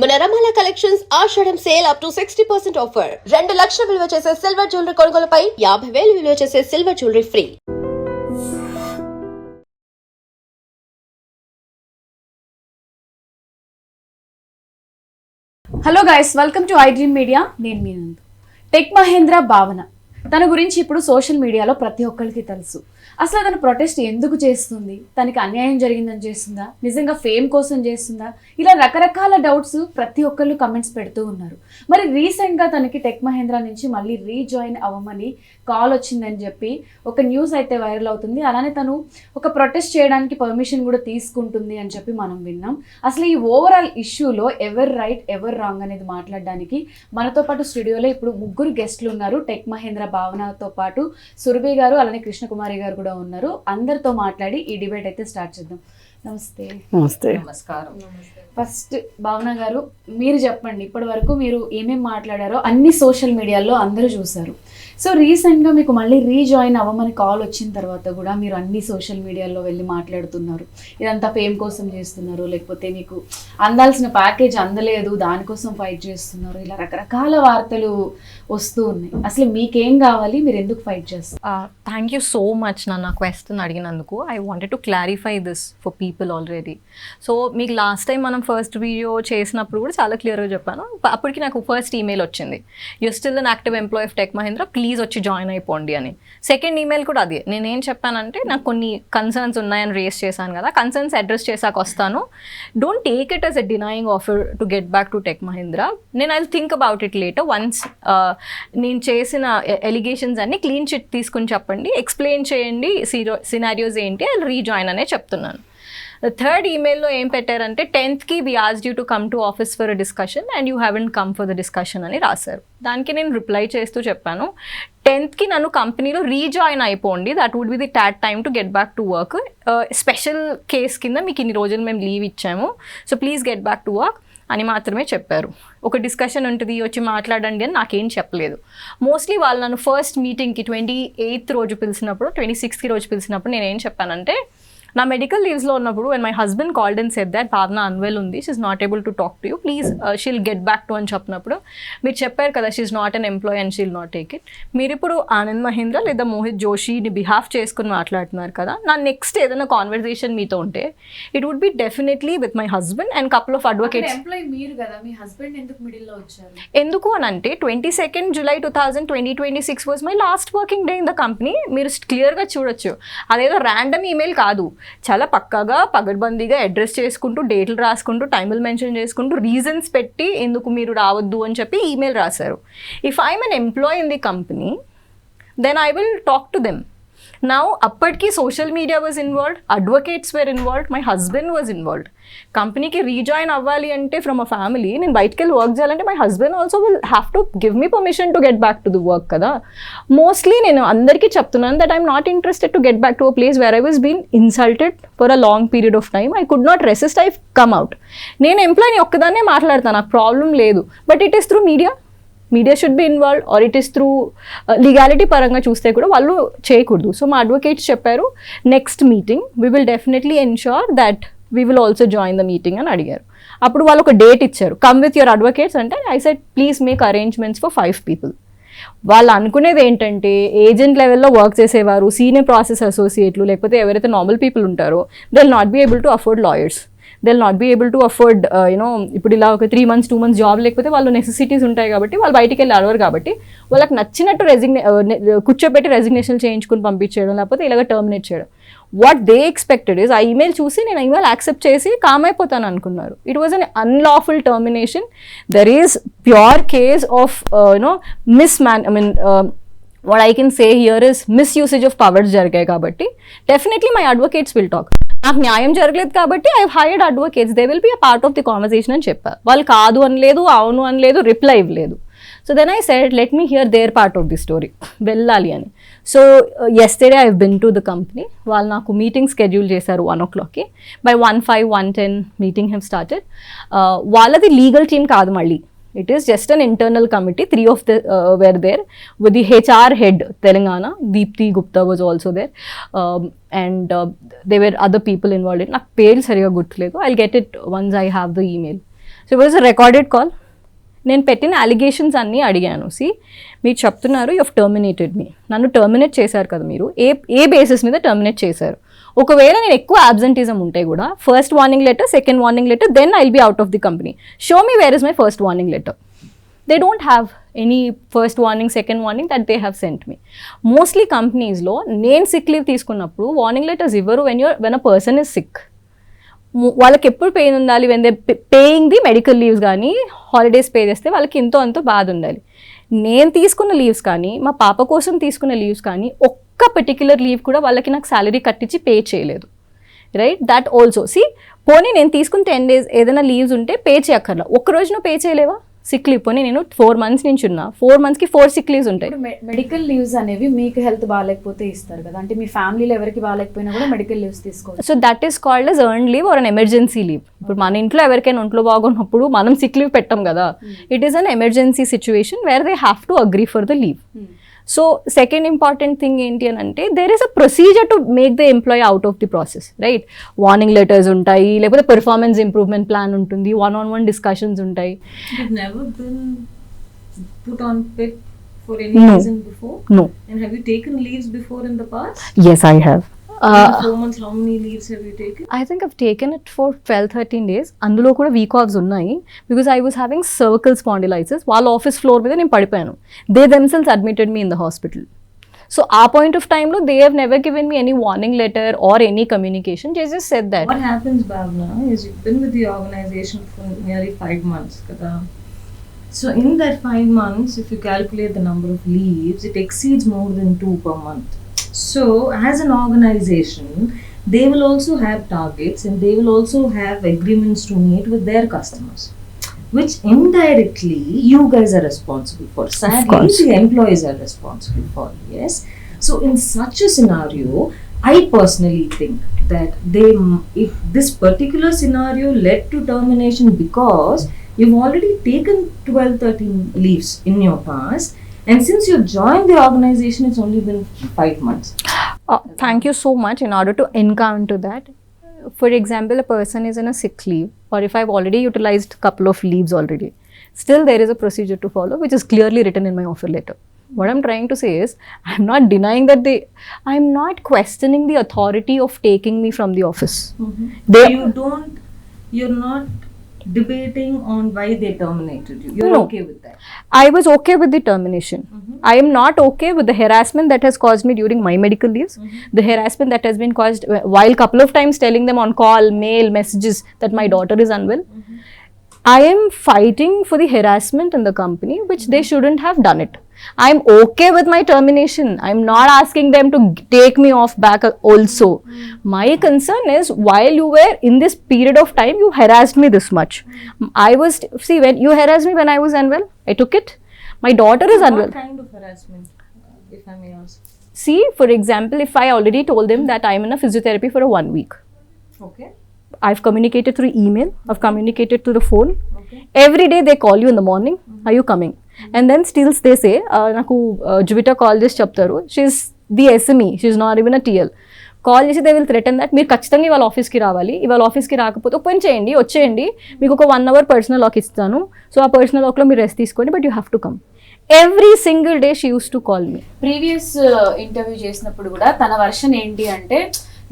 మనరమాల collections Ashadham sale up to 60% offer. 2 లక్షల విలువ చేసే సిల్వర్ జ్యువెలరీ కొనుగోలుపై 50,000 విలువ చేసే silver jewellery free. Hello guys, welcome to iDream media. నేను మీ నందు. టెక్ మహేంద్ర భావన తన గురించి ఇప్పుడు సోషల్ మీడియాలో ప్రతి ఒక్కరికి తెలుసు. అసలు తను ప్రొటెస్ట్ ఎందుకు చేస్తుంది, తనకి అన్యాయం జరిగిందని చేస్తుందా, నిజంగా ఫేమ్ కోసం చేస్తుందా, ఇలా రకరకాల డౌట్స్ ప్రతి ఒక్కళ్ళు కమెంట్స్ పెడుతూ ఉన్నారు. మరి రీసెంట్గా తనకి టెక్ మహేంద్ర నుంచి మళ్ళీ రీజాయిన్ అవ్వమని కాల్ వచ్చిందని చెప్పి ఒక న్యూస్ అయితే వైరల్ అవుతుంది. అలానే తను ఒక ప్రొటెస్ట్ చేయడానికి పర్మిషన్ కూడా తీసుకుంటుంది అని చెప్పి మనం విన్నాం. అసలు ఈ ఓవరాల్ ఇష్యూలో ఎవరు రైట్ ఎవరు రాంగ్ అనేది మాట్లాడడానికి మనతో పాటు స్టూడియోలో ఇప్పుడు ముగ్గురు గెస్ట్లు ఉన్నారు. టెక్ మహేంద్ర భావనతో పాటు సురభి గారు, అలానే కృష్ణకుమారి గారు కూడా ఉన్నారు. అందరితో మాట్లాడి ఈ డిబేట్ అయితే స్టార్ట్ చేద్దాం. నమస్తే. నమస్కారం. ఫస్ట్ భావన గారు, మీరు చెప్పండి, ఇప్పటి వరకు మీరు ఏమేమి మాట్లాడారో అన్ని సోషల్ మీడియాలో అందరూ చూసారు. సో రీసెంట్గా మీకు మళ్ళీ రీజాయిన్ అవ్వమని కాల్ వచ్చిన తర్వాత కూడా మీరు అన్ని సోషల్ మీడియాలో వెళ్ళి మాట్లాడుతున్నారు. ఇదంతా ఫేమ్ కోసం చేస్తున్నారు, లేకపోతే మీకు అందాల్సిన ప్యాకేజ్ అందలేదు దానికోసం ఫైట్ చేస్తున్నారు, ఇలా రకరకాల వార్తలు వస్తూ ఉన్నాయి. అసలు మీకేం కావాలి, మీరు ఎందుకు ఫైట్ చేస్తారు? థ్యాంక్ యూ సో మచ్ నన్ను ఆ క్వశ్చన్ అడిగినందుకు. I wanted to clarify this for people already. So మీకు లాస్ట్ టైం మనం ఫస్ట్ వీడియో చేసినప్పుడు కూడా చాలా క్లియర్గా చెప్పాను. అప్పటికి నాకు ఫస్ట్ ఈమెయిల్ వచ్చింది, you still an active employee of Tech Mahindra, please వచ్చి జాయిన్ అయిపోండి అని. సెకండ్ ఈమెయిల్ కూడా అదే. నేనేం చెప్పానంటే నాకు కొన్ని కన్సర్న్స్ ఉన్నాయని రేస్ చేశాను కదా, కన్సర్న్స్ అడ్రస్ చేశాక వస్తాను. Don't take it as a denying offer to get back to Tech Mahindra. నేను I think about it later. Once నేను చేసిన ఎలిగేషన్స్ అన్ని క్లీన్ చిట్ తీసుకుని చెప్పండి, ఎక్స్ప్లెయిన్ చేయండి సినారియోస్ ఏంటి, ఐ రీజాయిన్ అనే చెప్తున్నాను. థర్డ్ ఈమెయిల్లో ఏం పెట్టారంటే 10th we asked you to come to office for a discussion and you haven't come for the discussion అని రాశారు. దానికి నేను రిప్లై చేస్తూ చెప్పాను, 10th నన్ను కంపెనీలో రీజాయిన్ అయిపోండి, that would be the that time to get back to work. Special case కింద మీకు ఇన్ని రోజులు మేము లీవ్ ఇచ్చాము, so please get back to work అని మాత్రమే చెప్పారు. ఒక డిస్కషన్ ఉంటుంది, వచ్చి మాట్లాడండి అని నాకేం చెప్పలేదు. మోస్ట్లీ వాళ్ళు నన్ను ఫస్ట్ మీటింగ్కి 28th రోజు పిలిచినప్పుడు, 26th రోజు పిలిచినప్పుడు నేనేం చెప్పానంటే, నా మెడికల్ లీవ్స్లో ఉన్నప్పుడు when my husband called and said that Bhavana unwell ఉంది, she's not able to talk to you, please she'll get back to అని చెప్పినప్పుడు మీరు చెప్పారు కదా she's not an employee and she'll not take it. మీరు ఇప్పుడు ఆనంద్ మహీంద్ర లేదా మోహిత్ జోషిని బిహాఫ్ చేసుకుని మాట్లాడుతున్నారు కదా, నా నెక్స్ట్ ఏదైనా కాన్వర్సేషన్ మీతో ఉంటే it would be definitely with my husband and couple of advocates. ఎందుకు అని అంటే 22nd July 2026 was my last working day in the company. మీరు క్లియర్గా చూడొచ్చు, అదేదో ర్యాండమ్ ఈమెయిల్ కాదు, చాలా పక్కాగా పగడ్బందీగా అడ్రస్ చేసుకుంటూ, డేట్లు రాసుకుంటూ, టైములు మెన్షన్ చేసుకుంటూ, రీజన్స్ పెట్టి ఎందుకు మీరు రావద్దు అని చెప్పి ఈమెయిల్ రాశారు. If I'm an employee in the company then I will talk to them. Now అప్పటికి social media was involved, advocates were involved, my husband was involved. కంపెనీకి రీజాయిన్ అవ్వాలి అంటే ఫ్రమ్ అ ఫ్యామిలీ, నేను బయటకు వెళ్ళి వర్క్ చేయాలంటే my husband also will have to give me permission to get back to the work కదా. Mostly నేను అందరికీ చెప్తున్నాను that I'm not interested to get back to a place where I was been insulted for a long period of time. I could not resist, I come out. నేను ఎంప్లాయీని ఒక్కదాన్నే మాట్లాడతాను, నాకు problem లేదు. But it is through media should be involve, or it is through legality పరంగా చూస్తే కూడా వాళ్ళు చేయకూడదు. సో మా అడ్వకేట్స్ చెప్పారు, next meeting we will definitely ensure that we will also join the meeting అని అడిగారు. అప్పుడు వాళ్ళు ఒక డేట్ ఇచ్చారు, కమ్ విత్ యువర్ అడ్వకేట్స్ అంటే I said please make arrangements for 5 people. వాళ్ళు అనుకునేది ఏంటంటే ఏజెంట్ లెవెల్లో వర్క్ చేసేవారు, సీనియర్ ప్రాసెస్ అసోసియేట్లు, లేకపోతే ఎవరైతే నార్మల్ పీపుల్ ఉంటారో they will not be able to afford lawyers, they will not be able to afford ఇప్పుడు ఇలా ఒక 3 months 2 months జాబ్ లేకపోతే వాళ్ళు నెసెసిటీస్ ఉంటాయి కాబట్టి వాళ్ళు బయటికి వెళ్ళి అడవరు కాబట్టి వాళ్ళకి నచ్చినట్టు కూర్చోబెట్టి రెసిగ్నేషన్ చేయించుకుని పంపించేయడం, లేకపోతే ఇలాగ టర్మినేట్ చేయడం. వాట్ దే ఎక్స్పెక్టెడ్ ఇస్ ఆ ఈమెయిల్ చూసి నేను ఈమెయిల్ యాక్సెప్ట్ చేసి కామ్ అయిపోతాను అనుకున్నారు. It was an unlawful termination. There is pure case of what I can say here is misusage of powers జరిగాయి కాబట్టి definitely my advocates will talk. నాకు న్యాయం జరగలేదు కాబట్టి I hired advocates, they will be a part of the conversation అని చెప్పారు. వాళ్ళు కాదు అనలేదు, అవును అనలేదు, రిప్లై ఇవ్వలేదు. So then I said let me hear their part of the story, వెళ్ళాలి అని. సో yesterday I been to the company. వాళ్ళు నాకు మీటింగ్ స్కెడ్యూల్ చేశారు 1 o'clock. By 1:05 1:10 meeting have started. వాళ్ళది లీగల్ టీమ్ కాదు మళ్ళీ, it is just an internal committee. 3 of them were there with the HR head Telangana, Deepthi Gupta was also there, and there were other people involved in. నాకు పేరు సరిగా గుర్తులేదు, I'll get it once I have the email. So it was a recorded call. నేను పెట్టిన allegations అన్నీ అడిగాను. మీరు చెప్తున్నారు యూ హెవ్ టర్మినేటెడ్ మీ, నన్ను టర్మినేట్ చేశారు కదా మీరు, ఏ బేసిస్ మీద టర్మినేట్ చేశారు? ఒకవేళ నేను ఎక్కువ అబ్సెంటిజం ఉంటే కూడా first warning letter, second warning letter, then I'll be out of the company. Show me where is my first warning letter. They don't have any first warning, second warning that they have sent me. Mostly companies లో నేను sick leave తీసుకున్నప్పుడు warning letters ఇవ్వరు when a person is sick. వాళ్ళకి ఎప్పుడు pain ఉండాలి? When they paying the medical leaves కానీ holidays pay చేస్తే వాళ్ళకి ఎంతో అంతో బాధ ఉండాలి. నేను తీసుకున్న లీవ్స్ కానీ మా పాప కోసం తీసుకున్న లీవ్స్ కానీ ఒక్క పర్టిక్యులర్ లీవ్ కూడా వాళ్ళకి నాకు శాలరీ కట్టించి పే చేయలేదు. రైట్, దట్ ఆల్సో పోనీ నేను తీసుకున్న 10 days ఏదైనా లీవ్స్ ఉంటే పే చేయక్కర్లా, ఒక్కరోజు నువ్వు పే చేయలేవా? సిక్ లీవ్ పోనీ నేను 4 months నుంచి ఉన్నా, 4 monthsకి 4 sick leaves ఉంటాయి. మెడికల్ లీవ్స్ అనేవి మీకు హెల్త్ బాగాలేకపోతే ఇస్తారు కదా, అంటే మీ ఫ్యామిలీలో ఎవరికి బాగాలేకపోయినా కూడా మెడికల్ లీవ్స్ తీసుకోవచ్చు. So that is called as earned leave or an emergency leave. ఇప్పుడు మన ఇంట్లో ఎవరికైనా ఒంట్లో బాగున్నప్పుడు మనం సిక్ లీవ్ పెట్టాం కదా, it is an emergency situation where they have to agree for the leave. So second important thing ఏంటి అని అంటే there is a procedure to make the employee out of the process. Right, warning letters ఉంటాయి, లేకపోతే performance improvement plan ఉంటుంది, 1-on-1 discussions ఉంటాయి. Never been put on PIP for any reason before? No. And have you taken leaves before in the past? Yes, I have. In 4 months, how many leaves have you taken? I think I've taken it for 12-13 days. అందులో కూడా week offs ఉన్నాయి because I was having cervical spondylosis. వాళ్ళ office floor మీద నేను పడిపోయాను. They themselves admitted me in the hospital. So ఆ point of time లో they have never given me any warning letter or any communication. They just said that. What happens, Bhavana, is you've been with the organization for nearly 5 months. Kada. So in that 5 months, if you calculate the number of leaves, it exceeds more than 2 per month. So as an organization, they will also have targets and they will also have agreements to meet with their customers, which indirectly you guys are responsible for. Sadly, the employees are responsible for. Yes. So in such a scenario, I personally think that if this particular scenario led to termination because you've already taken 12-13 leaves in your past, and since you've joined the organization, it's only been 5 months. Thank you so much. In order to encounter that, for example, a person is in a sick leave, or if I've already utilized a couple of leaves already, still there is a procedure to follow, which is clearly written in my offer letter. What I'm trying to say is, I'm not denying that I'm not questioning the authority of taking me from the office. You're not debating on why they terminated you. You're No. okay with that? I was okay with the termination. I am not okay with the harassment that has caused me during my medical leaves. The harassment that has been caused while couple of times telling them on call, mail, messages that my daughter is unwell. I am fighting for the harassment in the company, which they shouldn't have done it. I'm okay with my termination. I'm not asking them to take me off back also. My concern is while you were in this period of time, you harassed me this much. When you harassed me when I was unwell, I took it. My daughter is unwell. What kind of harassment, if I may ask? See, for example, if I already told them that I'm in a physiotherapy for 1 week. Okay. I've communicated through email, I've communicated through the phone. Okay. Every day they call you in the morning, are you coming? And then still they say, నాకు జువిటా call చేసి చెప్తారు, she's the SME, she's not even a TL. Call చేసి they will threaten that మీరు ఖచ్చితంగా ఇవాళ ఆఫీస్కి రావాలి, ఇవాళ ఆఫీస్కి రాకపోతే ఓపెన్ చేయండి, వచ్చేయండి, మీకు ఒక 1 hour పర్సనల్ లాక్ ఇస్తాను, సో ఆ పర్సనల్ లాక్లో మీరు రెస్ట్ తీసుకోండి, but you have to come. Every single day she use to call me. Previous interview చేసినప్పుడు కూడా తన వర్షన్ ఏంటి అంటే,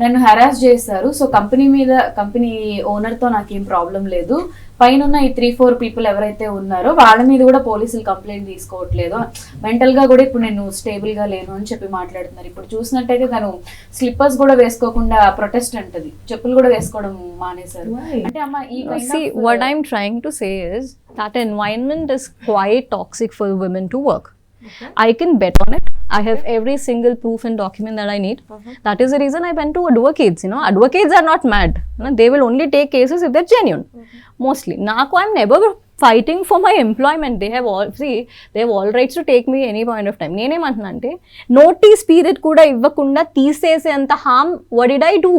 నన్ను హెరాస్ చేస్తారు, సో కంపెనీ ఓనర్తో నాకేం ప్రాబ్లం లేదు, పైన ఉన్న ఈ 3-4 పీపుల్ ఎవరైతే ఉన్నారో వాళ్ళ మీద కూడా పోలీసులు కంప్లైంట్ తీసుకోవట్లేదు, మెంటల్ గా కూడా ఇప్పుడు నేను స్టేబుల్ గా లేను అని చెప్పి మాట్లాడుతున్నారు. ఇప్పుడు చూసినట్టయితే తను స్లిప్పర్స్ కూడా వేసుకోకుండా ప్రొటెస్ట్ అంటది, చెప్పులు కూడా వేసుకోవడం మానేశారు. అంటే అమ్మ ఈ what I'm trying to say is that environment is quite toxic for women to work. Okay. I can bet on it. I have every single proof and document that I need. That is the reason I went to advocates. Advocates are not mad. They will only take cases if they're genuine. Mostly. Naku, I'm never fighting for my employment. They have all rights to take me any point of time. Nene mantunante notice period kuda ivvakunda teesese anta harm. What did I do?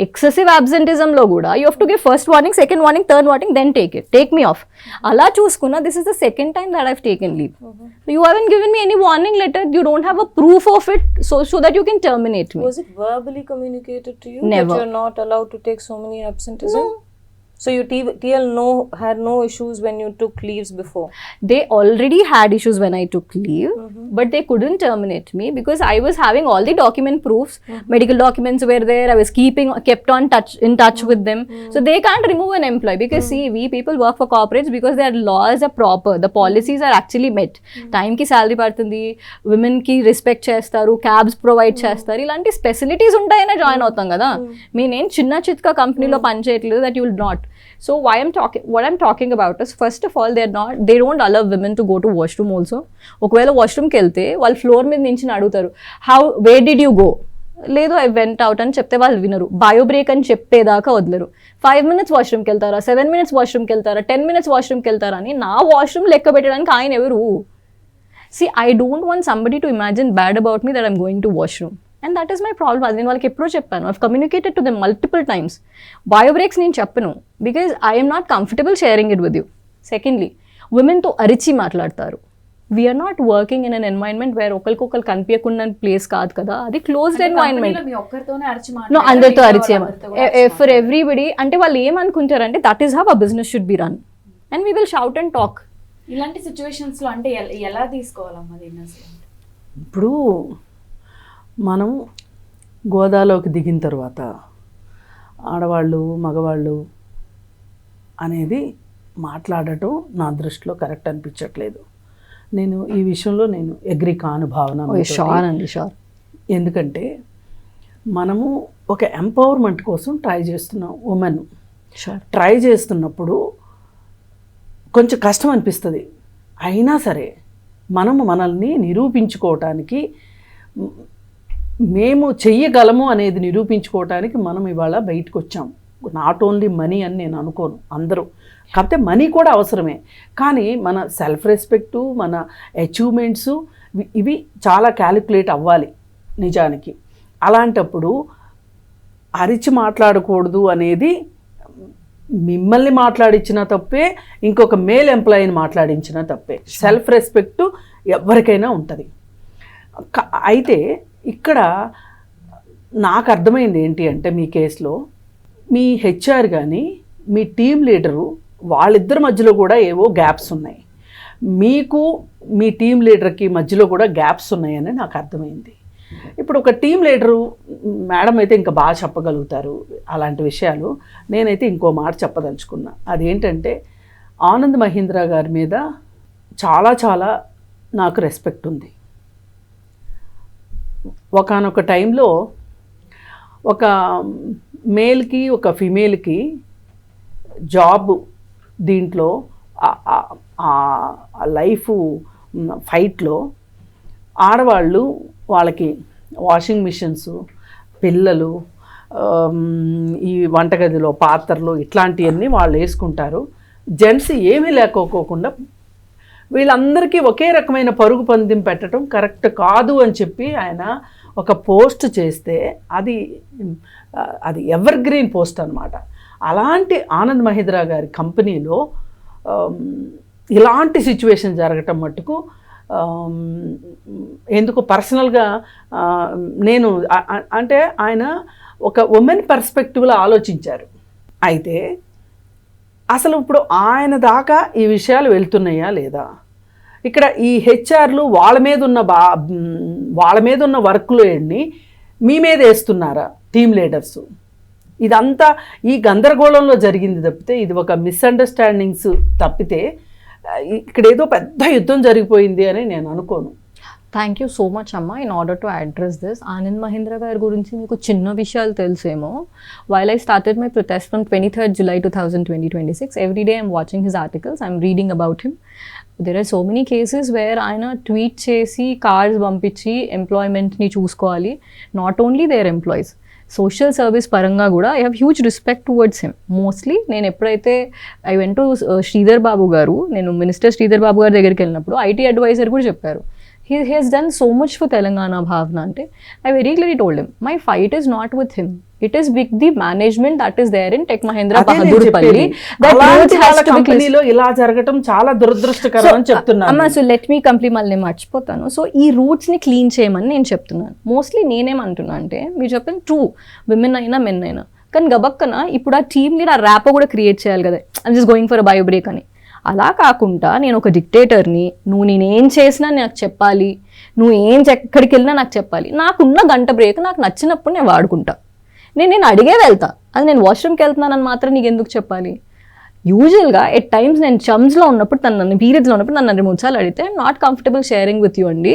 Excessive absenteeism లో కూడా you have to give first warning, second warning, third warning, then take me off. అలా చూసుకున్నా this is the second time that I've taken leave. You haven't given me any warning letter, you don't have a proof of it so that you can terminate me. Was it verbally communicated to you Never. that you're not allowed to take so many absenteeism? So your TL had no issues when you took leaves before. They already had issues when I took leave, but they couldn't terminate me because I was having all the document proofs. Medical documents were there. I was kept in touch with them. So they can't remove an employee because see, we people work for corporates because their laws are proper. The policies are actually met. Time ki salary padutundi, women ki respect chestaru, cabs provide chestaru. Ilanti facilities untayane join avutam kada. Me nen chinna chitka company lo pan cheyatledu that you will not. So what I'm talking about is, first of all, they don't allow women to go to washroom also. ఒకవేళ వాష్రూమ్కి వెళ్తే వాళ్ళు floor మీద నుంచి అడుగుతారు, where did you go? లేదు I went out అని చెప్తే వాళ్ళు వినరు. బయో బ్రేక్ అని చెప్పేదాకా వదలరు. 5 minutes వాష్రూమ్కి వెళ్తారా, 7 minutes వాష్రూమ్కి వెళ్తారా, 10 minutes వాష్రూమ్కి వెళ్తారా అని నా వాష్రూమ్ లెక్క పెట్టడానికి ఆయన ఎవరు? See, I don't want somebody to imagine bad about me that I'm going to washroom. And that is my problem. అది నేను వాళ్ళకి ఎప్పుడో చెప్పాను. I've communicated to them multiple times. Bio breaks నేను చెప్పను because I am not comfortable sharing it with you. Secondly, women తో అరిచి మాట్లాడతారు. We are not working in an environment where ఒకరికొకరు కనిపించకుండా ప్లేస్ కాదు కదా, అది క్లోజ్డ్ ఎన్వైరన్మెంట్. No, అందరితో అరిచేమో for everybody. అంటే వాళ్ళు ఏమనుకుంటారంటే that is how a business should be run. And we will shout and talk. ఇలాంటి సిచ్యువేషన్స్ లో అంటే ఎలా తీసుకోవాలమ్మా దీన్ని? ఇప్పుడు మనం గోదాలోకి దిగిన తర్వాత ఆడవాళ్ళు మగవాళ్ళు అనేది మాట్లాడటం నా దృష్టిలో కరెక్ట్ అనిపించట్లేదు. నేను ఈ విషయంలో నేను అగ్రి కాను భావన. షూర్. ఎందుకంటే మనము ఒక ఎంపవర్మెంట్ కోసం ట్రై చేస్తున్నాం. ఉమెన్ ట్రై చేస్తున్నప్పుడు కొంచెం కష్టం అనిపిస్తుంది. అయినా సరే మనము మనల్ని నిరూపించుకోవటానికి, మేము చెయ్యగలము అనేది నిరూపించుకోవటానికి మనం ఇవాళ బయటకు వచ్చాము. నాట్ ఓన్లీ మనీ అని నేను అనుకోను, అందరూ. కాకపోతే మనీ కూడా అవసరమే, కానీ మన సెల్ఫ్ రెస్పెక్టు, మన అచీవ్మెంట్సు ఇవి చాలా క్యాలిక్యులేట్ అవ్వాలి నిజానికి. అలాంటప్పుడు అరిచి మాట్లాడకూడదు అనేది మిమ్మల్ని మాట్లాడించిన తప్పే, ఇంకొక మేల్ ఎంప్లాయీని మాట్లాడించిన తప్పే. సెల్ఫ్ రెస్పెక్టు ఎవరికైనా ఉంటుంది. అయితే ఇక్కడ నాకు అర్థమైంది ఏంటి అంటే, మీ కేసులో మీ హెచ్ఆర్ కానీ మీ టీం లీడరు వాళ్ళిద్దరి మధ్యలో కూడా ఏవో గ్యాప్స్ ఉన్నాయి. మీకు మీ టీం లీడర్కి మధ్యలో కూడా గ్యాప్స్ ఉన్నాయని నాకు అర్థమైంది. ఇప్పుడు ఒక టీం లీడరు మేడం అయితే ఇంకా బాగా చెప్పగలుగుతారు అలాంటి విషయాలు. నేనైతే ఇంకో మాట చెప్పదలుచుకున్నా. అదేంటంటే, ఆనంద్ మహీంద్రా గారి మీద చాలా చాలా నాకు రెస్పెక్ట్ ఉంది. ఒకానొక టైంలో ఒక మేల్కి ఒక ఫిమేల్కి జాబ్ దీంట్లో లైఫ్ ఫైట్లో ఆడవాళ్ళు వాళ్ళకి వాషింగ్ మిషన్స్, పిల్లలు, ఈ వంటగదిలో పాత్రలు ఇట్లాంటివన్నీ వాళ్ళు వేసుకుంటారు. జెంట్స్ ఏమీ లేకపోకుండా వీళ్ళందరికీ ఒకే రకమైన పరుగు పందెం పెట్టడం కరెక్ట్ కాదు అని చెప్పి ఆయన ఒక పోస్ట్ చేస్తే అది ఎవర్ గ్రీన్ పోస్ట్ అనమాట. అలాంటి ఆనంద్ మహీంద్రా గారి కంపెనీలో ఇలాంటి సిచ్యువేషన్ జరగటం మట్టుకు ఎందుకు పర్సనల్గా నేను అంటే ఆయన ఒక ఉమెన్ పర్స్పెక్టివ్లో ఆలోచించారు. అయితే అసలు ఇప్పుడు ఆయన దాకా ఈ విషయాలు వెళ్తున్నాయా లేదా? ఇక్కడ ఈ హెచ్ఆర్లు వాళ్ళ మీద ఉన్న వర్క్లు ఎన్ని మీ మీద వేస్తున్నారా టీమ్ లీడర్స్? ఇదంతా ఈ గందరగోళంలో జరిగింది తప్పితే, ఇది ఒక మిస్అండర్స్టాండింగ్స్ తప్పితే ఇక్కడ ఏదో పెద్ద యుద్ధం జరిగిపోయింది అని నేను అనుకోను. థ్యాంక్ యూ సో మచ్ అమ్మ. In order to address this, Anand Mahindra గారి గురించి మీకు చిన్న విషయాలు తెలుసేమో. While I started my protest from 23rd July 2026, every day I'm watching his articles, I'm reading about him. There are so many cases where ఆయన tweet చేసి cards పంపించి ఎంప్లాయ్మెంట్ని చూసుకోవాలి. Not only their employees, social service పరంగా కూడా I have huge respect towards him. Mostly నేను ఎప్పుడైతే I went to Sridhar Babu గారు, నేను మినిస్టర్ శ్రీధర్ బాబు గారి దగ్గరికి వెళ్ళినప్పుడు ఐటీ అడ్వైజర్ కూడా చెప్పారు, he has done so much for Telangana, Bhavana ante. I very clearly told him, my fight is not with him, it is with the management that is there in Tech Mahindra Bahadurpalli. That route has to be clear. ఇలా జరగటం చాలా దురదృష్టకరం అని చెప్తున్నాను అమ్మా. So let me complete, మళ్ళీ మర్చిపోతాను. So ఈ రూట్స్ని క్లీన్ చేయమని నేను చెప్తున్నాను. మోస్ట్లీ నేనేమంటున్నా అంటే, మీరు చెప్పిన ట్రూ, విమెన్ అయినా మెన్ అయినా, కానీ గబక్కన ఇప్పుడు ఆ టీమ్ లీడ్ ఆ ర్యాపో కూడా క్రియేట్ చేయాలి కదా, I'm just going for a bio break అని. అలా కాకుండా నేను ఒక డిక్టేటర్ని, నేనేం చేసినా నాకు చెప్పాలి, ఎక్కడికి వెళ్ళినా నాకు చెప్పాలి. నాకున్న గంట బ్రేక్ నాకు నచ్చినప్పుడు నేను వాడుకుంటా, నేను అడిగే వెళ్తా. అది నేను వాష్రూమ్కి వెళ్తున్నానని మాత్రం నీకు ఎందుకు చెప్పాలి? యూజువల్గా ఎట్ టైమ్స్ నేను చమ్స్లో ఉన్నప్పుడు నన్ను పీరియడ్స్లో ఉన్నప్పుడు నన్ను 2-3 సార్లు అడిగితే I'm not comfortable sharing with you అండి,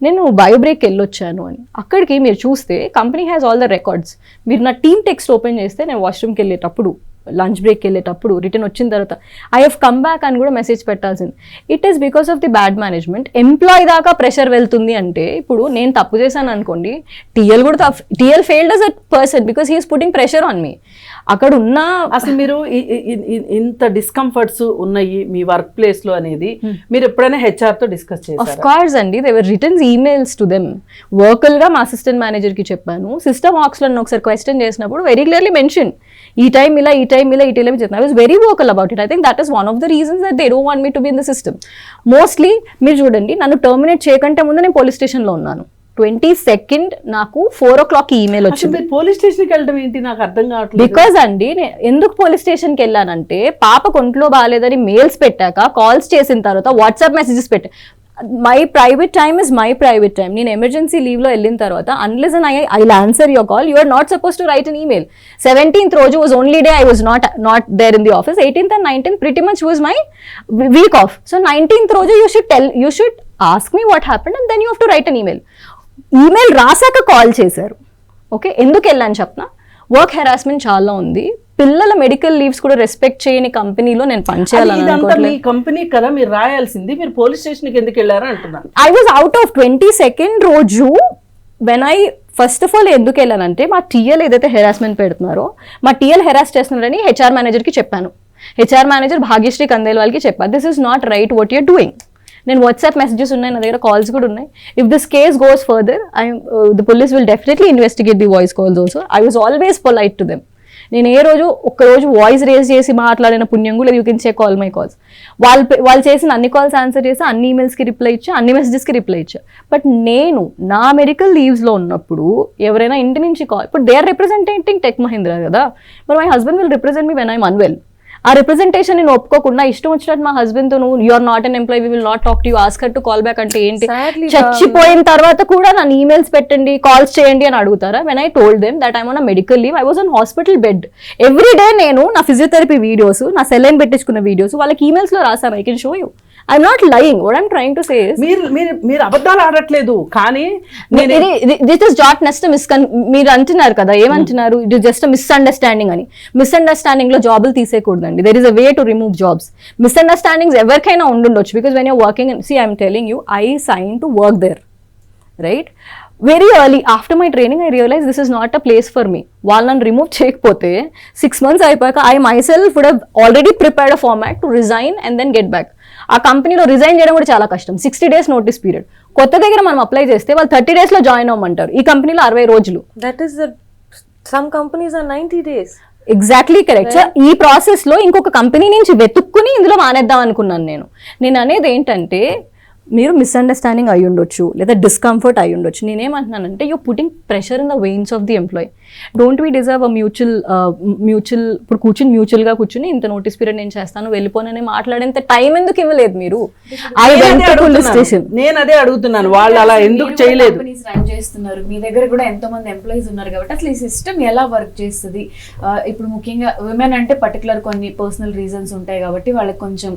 నేను బయో బ్రేక్ వెళ్ళొచ్చాను అని. అక్కడికి మీరు చూస్తే company has all the records. మీరు నా టీమ్ టెక్స్ట్ ఓపెన్ చేస్తే నేను వాష్రూమ్కి వెళ్ళేటప్పుడు, లంచ్ బ్రేక్కి వెళ్ళేటప్పుడు, రిటర్న్ వచ్చిన తర్వాత ఐ హెవ్ కమ్ బ్యాక్ అని కూడా మెసేజ్ పెట్టాల్సింది. It is because of the bad management. Employee దాకా ప్రెషర్ వెళ్తుంది అంటే, ఇప్పుడు నేను తప్పు చేశాను అనుకోండి, TL failed as a person because he is putting pressure on me. అక్కడ ఉన్న అసలు మీరు ఇంత డిస్కంఫర్ట్స్ ఉన్నాయి మీ వర్క్ ప్లేస్ లో అనేది మీరు ఎప్పుడైనా హెచ్ఆర్ తో డిస్కస్ చేశారా? ఆఫ్ కోర్స్ అండి, దేవర్ రిటర్న్స్ ఈమెయిల్స్ టు దెమ్. వర్కల్గా మా అసిస్టెంట్ మేనేజర్కి చెప్పాను. సిస్టమ్ ఆక్స్లో ఒకసారి క్వశ్చన్ చేసినప్పుడు వెరీ క్లియర్లీ మెన్షన్, ఈ టైం ఇలా చెప్తాను. I was very vocal about it. I think that is one of the reasons that they don't want me to be in the system. Mostly మీరు చూడండి, నన్ను terminate చేయకంటే ముందు నేను police స్టేషన్లో ఉన్నాను. 22nd నాకు 4 o'clock ఈమెయిల్ వచ్చింది. పోలీస్ స్టేషన్కి వెళ్ళడం ఏంటి నాకు అర్థం కావట్లేదు. బికాజ్ అండి ఎందుకు పోలీస్ స్టేషన్కి వెళ్ళానంటే, పాప ఒంట్లో బాగాలేదని మెయిల్స్ పెట్టాక, కాల్స్ చేసిన తర్వాత వాట్సాప్ మెసేజెస్ పెట్టా. My private time is my private time. నేను ఎమర్జెన్సీ లీవ్లో వెళ్ళిన తర్వాత unless and I will answer your call, you are not suppose to write an email. 17th రోజు was only day I was not there in the office. 18th and 19th pretty much was my week off. So 19th రోజు you should ask me what happened and then you have to write an email. Email రాసాక call చేశారు. Okay, ఎందుకు వెళ్ళాను చెప్పనా? Work harassment చాలా ఉంది. పిల్లల medical leaves కూడా రెస్పెక్ట్ చేయని కంపెనీలో నేను పనిచేయాలని. కంపెనీ కదా మీరు రాయాల్సింది, మీరు పోలీస్ స్టేషన్కి ఎందుకు వెళ్ళారా అంటున్నాను. I was out of 22nd రోజు when I first of all ఎందుకు వెళ్ళానంటే, మా టీఎల్ ఏదైతే హెరాస్మెంట్ పెడుతున్నారో, మా టీఎల్ హెరాస్ చేస్తున్నారని హెచ్ఆర్ మేనేజర్కి చెప్పాను. హెచ్ఆర్ మేనేజర్ భాగ్యశ్రీ కందేల్ వాళ్ళకి చెప్పాను, this is not right what you're doing. నేను వాట్సాప్ మెసేజెస్ ఉన్నాయి, నా దగ్గర కాల్స్ కూడా ఉన్నాయి. If this case goes further, the police will definitely investigate the voice calls also. I was always polite to them. నేను ఒక్కరోజు వాయిస్ రేజ్ చేసి మాట్లాడిన పుణ్యం కూడా, you can check all my calls. వాళ్ళు చేసిన అన్ని కాల్స్ ఆన్సర్ చేసి, అన్ని ఈమెయిల్స్కి రిప్లై ఇచ్చా, అన్ని మెసేజెస్కి రిప్లై ఇచ్చా. బట్ నేను నా మెడికల్ లీవ్స్లో ఉన్నప్పుడు ఎవరైనా ఇంటి నుంచి కాల్, ఇప్పుడు they are representing Tech Mahindra కదా, మరి my husband will represent me when I'm unwell. ఆ రిప్రజెంటేషన్ నేను ఒప్పుకోకుండా ఇష్టం వచ్చినట్టు మా హస్బెండ్ తో, నువ్వు you're not an employee, we will not talk to you, ask her to call back అంటే ఏంటి? చచ్చిపోయిన తర్వాత కూడా నన్ను ఈమెయిల్స్ పెట్టండి, కాల్స్ చేయండి అని అడుగుతారా? When I told them that I'm on a medical leave, I was on hospital bed. Every day నేను నా ఫిజియోథెరపీ వీడియోస్, నా సెలైన్ పెట్టించుకున్న వీడియోస్ వాళ్ళకి ఈమెయిల్స్ లో రాసాను. I can show you. I'm not lying. What I'm trying to say is, మీరు అబద్ధాలు ఆడట్లేదు, కానీ this is not next మీరు అంటున్నారు కదా, ఏమంటున్నారు, ఇట్ ఇస్ జస్ట్ మిస్అండర్స్టాండింగ్ అని. మిస్అండర్స్టాండింగ్ లో జాబులు తీసేయకూడదండి. There is a way to remove jobs. Misunderstandings ఎవరికైనా ఉండుండొచ్చు. Because when you're working, see I'm telling you, I signed to work there, right? Very early after my training I realized this is not a place for me. వాళ్ళు నన్ను remove చేయకపోతే 6 months అయిపోయాక I myself would have already prepared a format to resign and then get back. ఆ కంపెనీలో resign చేయడం కూడా చాలా కష్టం. 60 days నోటీస్ పీరియడ్. కొత్త దగ్గర మనం అప్లై చేస్తే వాళ్ళు 30 days లో జాయిన్ అవ్వమంటారు. ఈ కంపెనీలో 60 రోజులు. That is the some companies are 90 days. Exactly correct. Sir, ఈ ప్రాసెస్ లో ఇంకొక కంపెనీ నుంచి వెతుక్కుని ఇందులో మానేద్దాం అనుకున్నాను నేను అనేది ఏంటంటే, మీరు మిస్అండర్స్టాండింగ్ అయి ఉండొచ్చు, లేదా డిస్కంఫర్ట్ అయి ఉండొచ్చు. నేనేమంటున్నానంటే, you putting pressure in the vanes of the employee. Don't we deserve a mutual ఇప్పుడు మ్యూచువల్గా కూర్చుని ఇంత నోటీస్ పీరియడ్ నేను చేస్తాను వెళ్ళిపోనని మాట్లాడేంత టైం ఎందుకు ఇవ్వలేదు మీరు? Police station. నేను అదే అడుగుతున్నాను, వాళ్ళు అలా ఎందుకు చేయలేదు? రన్ చేస్తున్నారు, మీ దగ్గర కూడా ఎంతో మంది ఎంప్లాయీస్ ఉన్నారు కాబట్టి అసలు ఈ సిస్టమ్ ఎలా వర్క్ చేస్తుంది? ఇప్పుడు ముఖ్యంగా విమెన్ అంటే పర్టికులర్ కొన్ని పర్సనల్ రీజన్స్ ఉంటాయి కాబట్టి వాళ్ళకి కొంచెం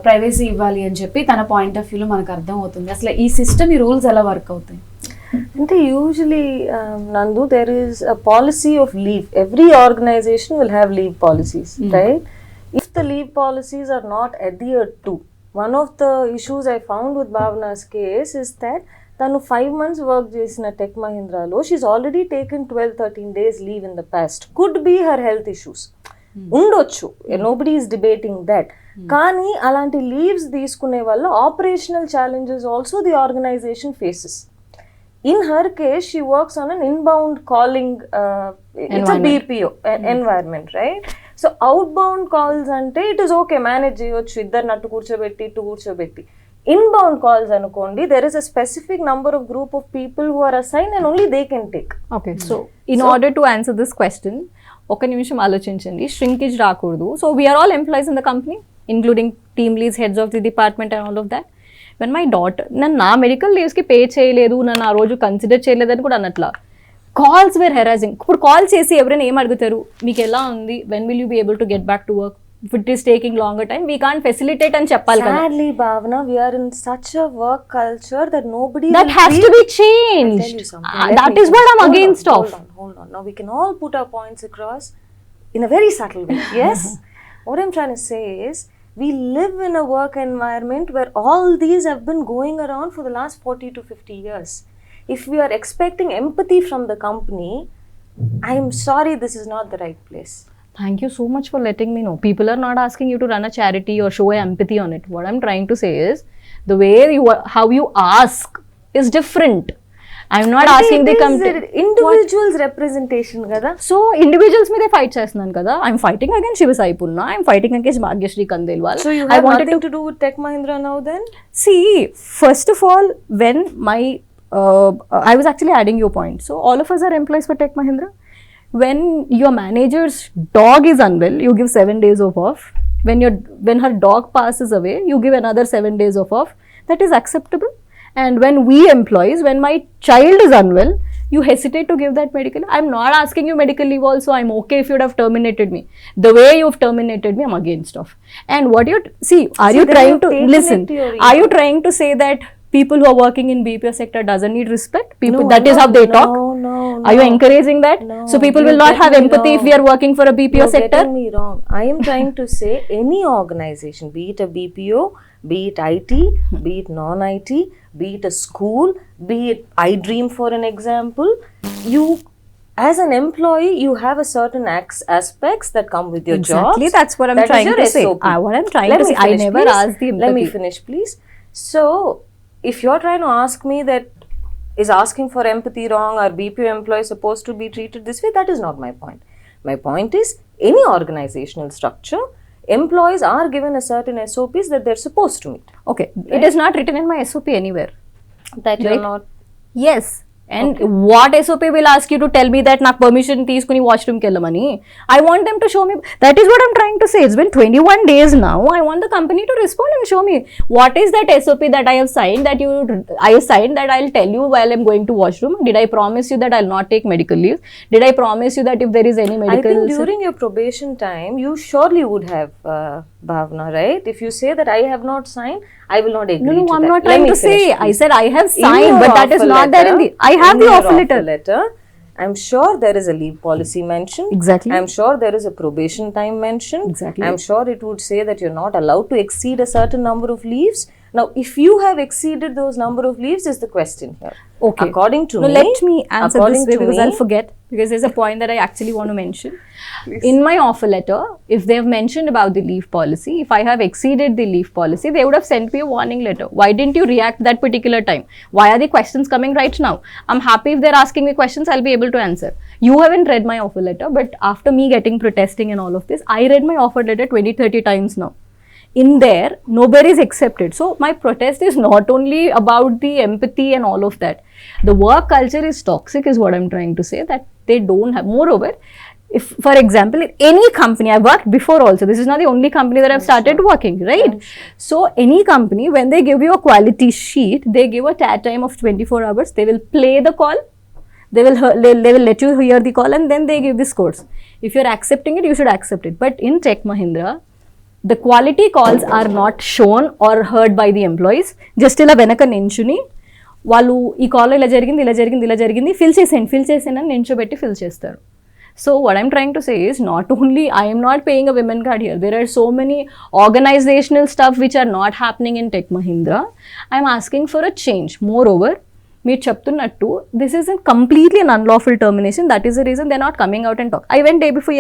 ప్రైవసీ ఇవ్వాలి అని చెప్పి తన పాయింట్ ఆఫ్ వ్యూలో మనకు అర్థం అవుతుంది. అసలు ఈ సిస్టమ్, ఈ రూల్స్ ఎలా వర్క్ అవుతాయి అంటే usually Nandu, there is a policy of leave. Every organization will have leave policies, right? If the leave policies are not adhered to, one of the issues I found with Bhavana's case is that tanu 5 months work chesina Tech Mahindra lo, she's already taken 12-13 days leave in the past. Could be her health issues. ఉండొచ్చు, nobody is debating that. కానీ అలాంటి leaves తీసుకునే వల్ల operational challenges also the organisation faces. In her case, she works on an inbound calling, it's a BPO environment, right? So outbound calls ante it is okay, manage cheyochu, iddaru nattu కూర్చోబెట్టి. Inbound calls anukondi, there is a specific number of group of people who are assigned and only they can take. Okay, so in order to answer this question, ఒక నిమిషం ఆలోచించండి, shrinkage రాకూడదు. So we are all employees in the company, including team leads, heads of the department and all of that. When my daughter నన్ను నా medical లీవ్స్కి pay చేయలేదు, నన్ను ఆ రోజు కన్సిడర్ చేయలేదని కూడా అన్నట్లా. Calls were harassing. ఇప్పుడు కాల్ చేసి ఎవరైనా ఏం అడుగుతారు, మీకు ఎలా ఉంది, when will you be able to get back to work, if it is taking longer time, we can't facilitate అని చెప్పాలి కదా. Sadly, Bhavana, we are in such a work culture that nobody That will has feel- to be I'll tell changed. you something. Let That me is what I'm hold on, against of. Hold on. Now we can all put our points across in a very subtle way. Yes? What I'm trying to say is, we live in a work environment where all these have been going around for the last 40 to 50 years. If we are expecting empathy from the company, I'm sorry, this is not the right place. Thank you so much for letting me know. People are not asking you to run a charity or show empathy on it. What I'm trying to say is, the way you, how you ask is different. I'm not asking the company. Individuals representation kada. So individuals మీద fight చేస్తున్నాను కదా. I'm fighting against Shiva Sai Punna. I'm fighting against Bhagyashree Kandelwal. So you I have wanted nothing to do with Tech Mahindra now then? See, first of all, when my I was actually adding your point. So all of us are employees for Tech Mahindra. When your manager's dog is unwell, you give 7 days of off. When her dog passes away, you give another 7 days of off. That is acceptable. And when we employees, when my child is unwell, you hesitate to give that medical. I'm not asking you medical leave also. I'm okay if you would have terminated me. The way you've terminated me, I'm against of. And what you see, are you trying to listen? Are you trying to say that people who are working in BPO sector doesn't need respect? People, that is how they talk? No. Are you encouraging that? No, so people will you not get have me empathy if wrong. we are working for a BPO You're sector? getting me wrong. I am trying to say any organization, be it a BPO, be it IT, be it non-IT, be it a school, be it iDream for an example, you as an employee, you have a certain aspects that come with your Exactly, job. that's what I'm trying to say. What I'm trying to say, I never asked the empathy. Let me finish, please. So, if you're trying to ask me that is asking for empathy wrong, or BPO employee supposed to be treated this way, that is not my point. My point is, any organizational structure, employees are given a certain SOPs that they're supposed to meet. Okay, it is not written in my SOP anywhere. That you're Right. not. Yes. And what SOP will ask you to tell me that నాకు permission తీసుకుని washroomకి వెళ్ళమని? I want them to show me. That is what I'm trying to say. It's been 21 days now. I want the company to respond and show me what is that SOP that I have signed, that I signed that I'll tell you while I'm going to washroom. Did I promise you that I'll not take medical leave? Did I promise you that if there is any I medical think during your probation time, you surely would have, Bhavana, right? If you say that I have not signed, I will not agree No, to I'm that. not Let trying me to say. finish, I please. said I have In signed, your but that is offer not there in the. letter- I have in the your offer letter. I'm sure there is a leave policy mentioned. Exactly. I'm sure there is a probation time mentioned. Exactly. I'm sure it would say that you're not allowed to exceed a certain number of leaves. Now, if you have exceeded those number of leaves, is the question here. Okay. According to No, me, let me answer this according way to because me- I'll forget, because there's a point that I actually want to mention. In my offer letter, if they have mentioned about the leave policy, if I have exceeded the leave policy, they would have sent me a warning letter. Why didn't you react that particular time? Why are the questions coming right now? I'm happy if they're asking me questions, I'll be able to answer. You haven't read my offer letter, but after me getting protesting and all of this, I read my offer letter 20-30 times now. In there, nobody is accepted. So my protest is not only about the empathy and all of that. The work culture is toxic is what I'm trying to say, that they don't have. Moreover, if, for example, in any company, I worked before also. This is not the only company that I've started working, right? So any company, when they give you a quality sheet, they give a tat time of 24 hours. They will play the call. They will let you hear the call, and then they give the scores. If you're accepting it, you should accept it. But in Tech Mahindra, the quality calls are not shown or heard by the employees. Just ఇలా వెనక నించుని వాళ్ళు ఈ కాల్లో ఇలా జరిగింది fill చేసేయండి అని నించోబెట్టి ఫిల్ చేస్తారు. So what I'm trying to say is, not only I am not paying a women card here, there are so many organizational stuff which are not happening in Tech Mahindra. I'm asking for a change. Moreover, మీరు చెప్తున్నట్టు this is completely an unlawful termination. That is the reason they not coming out and talk. I went day before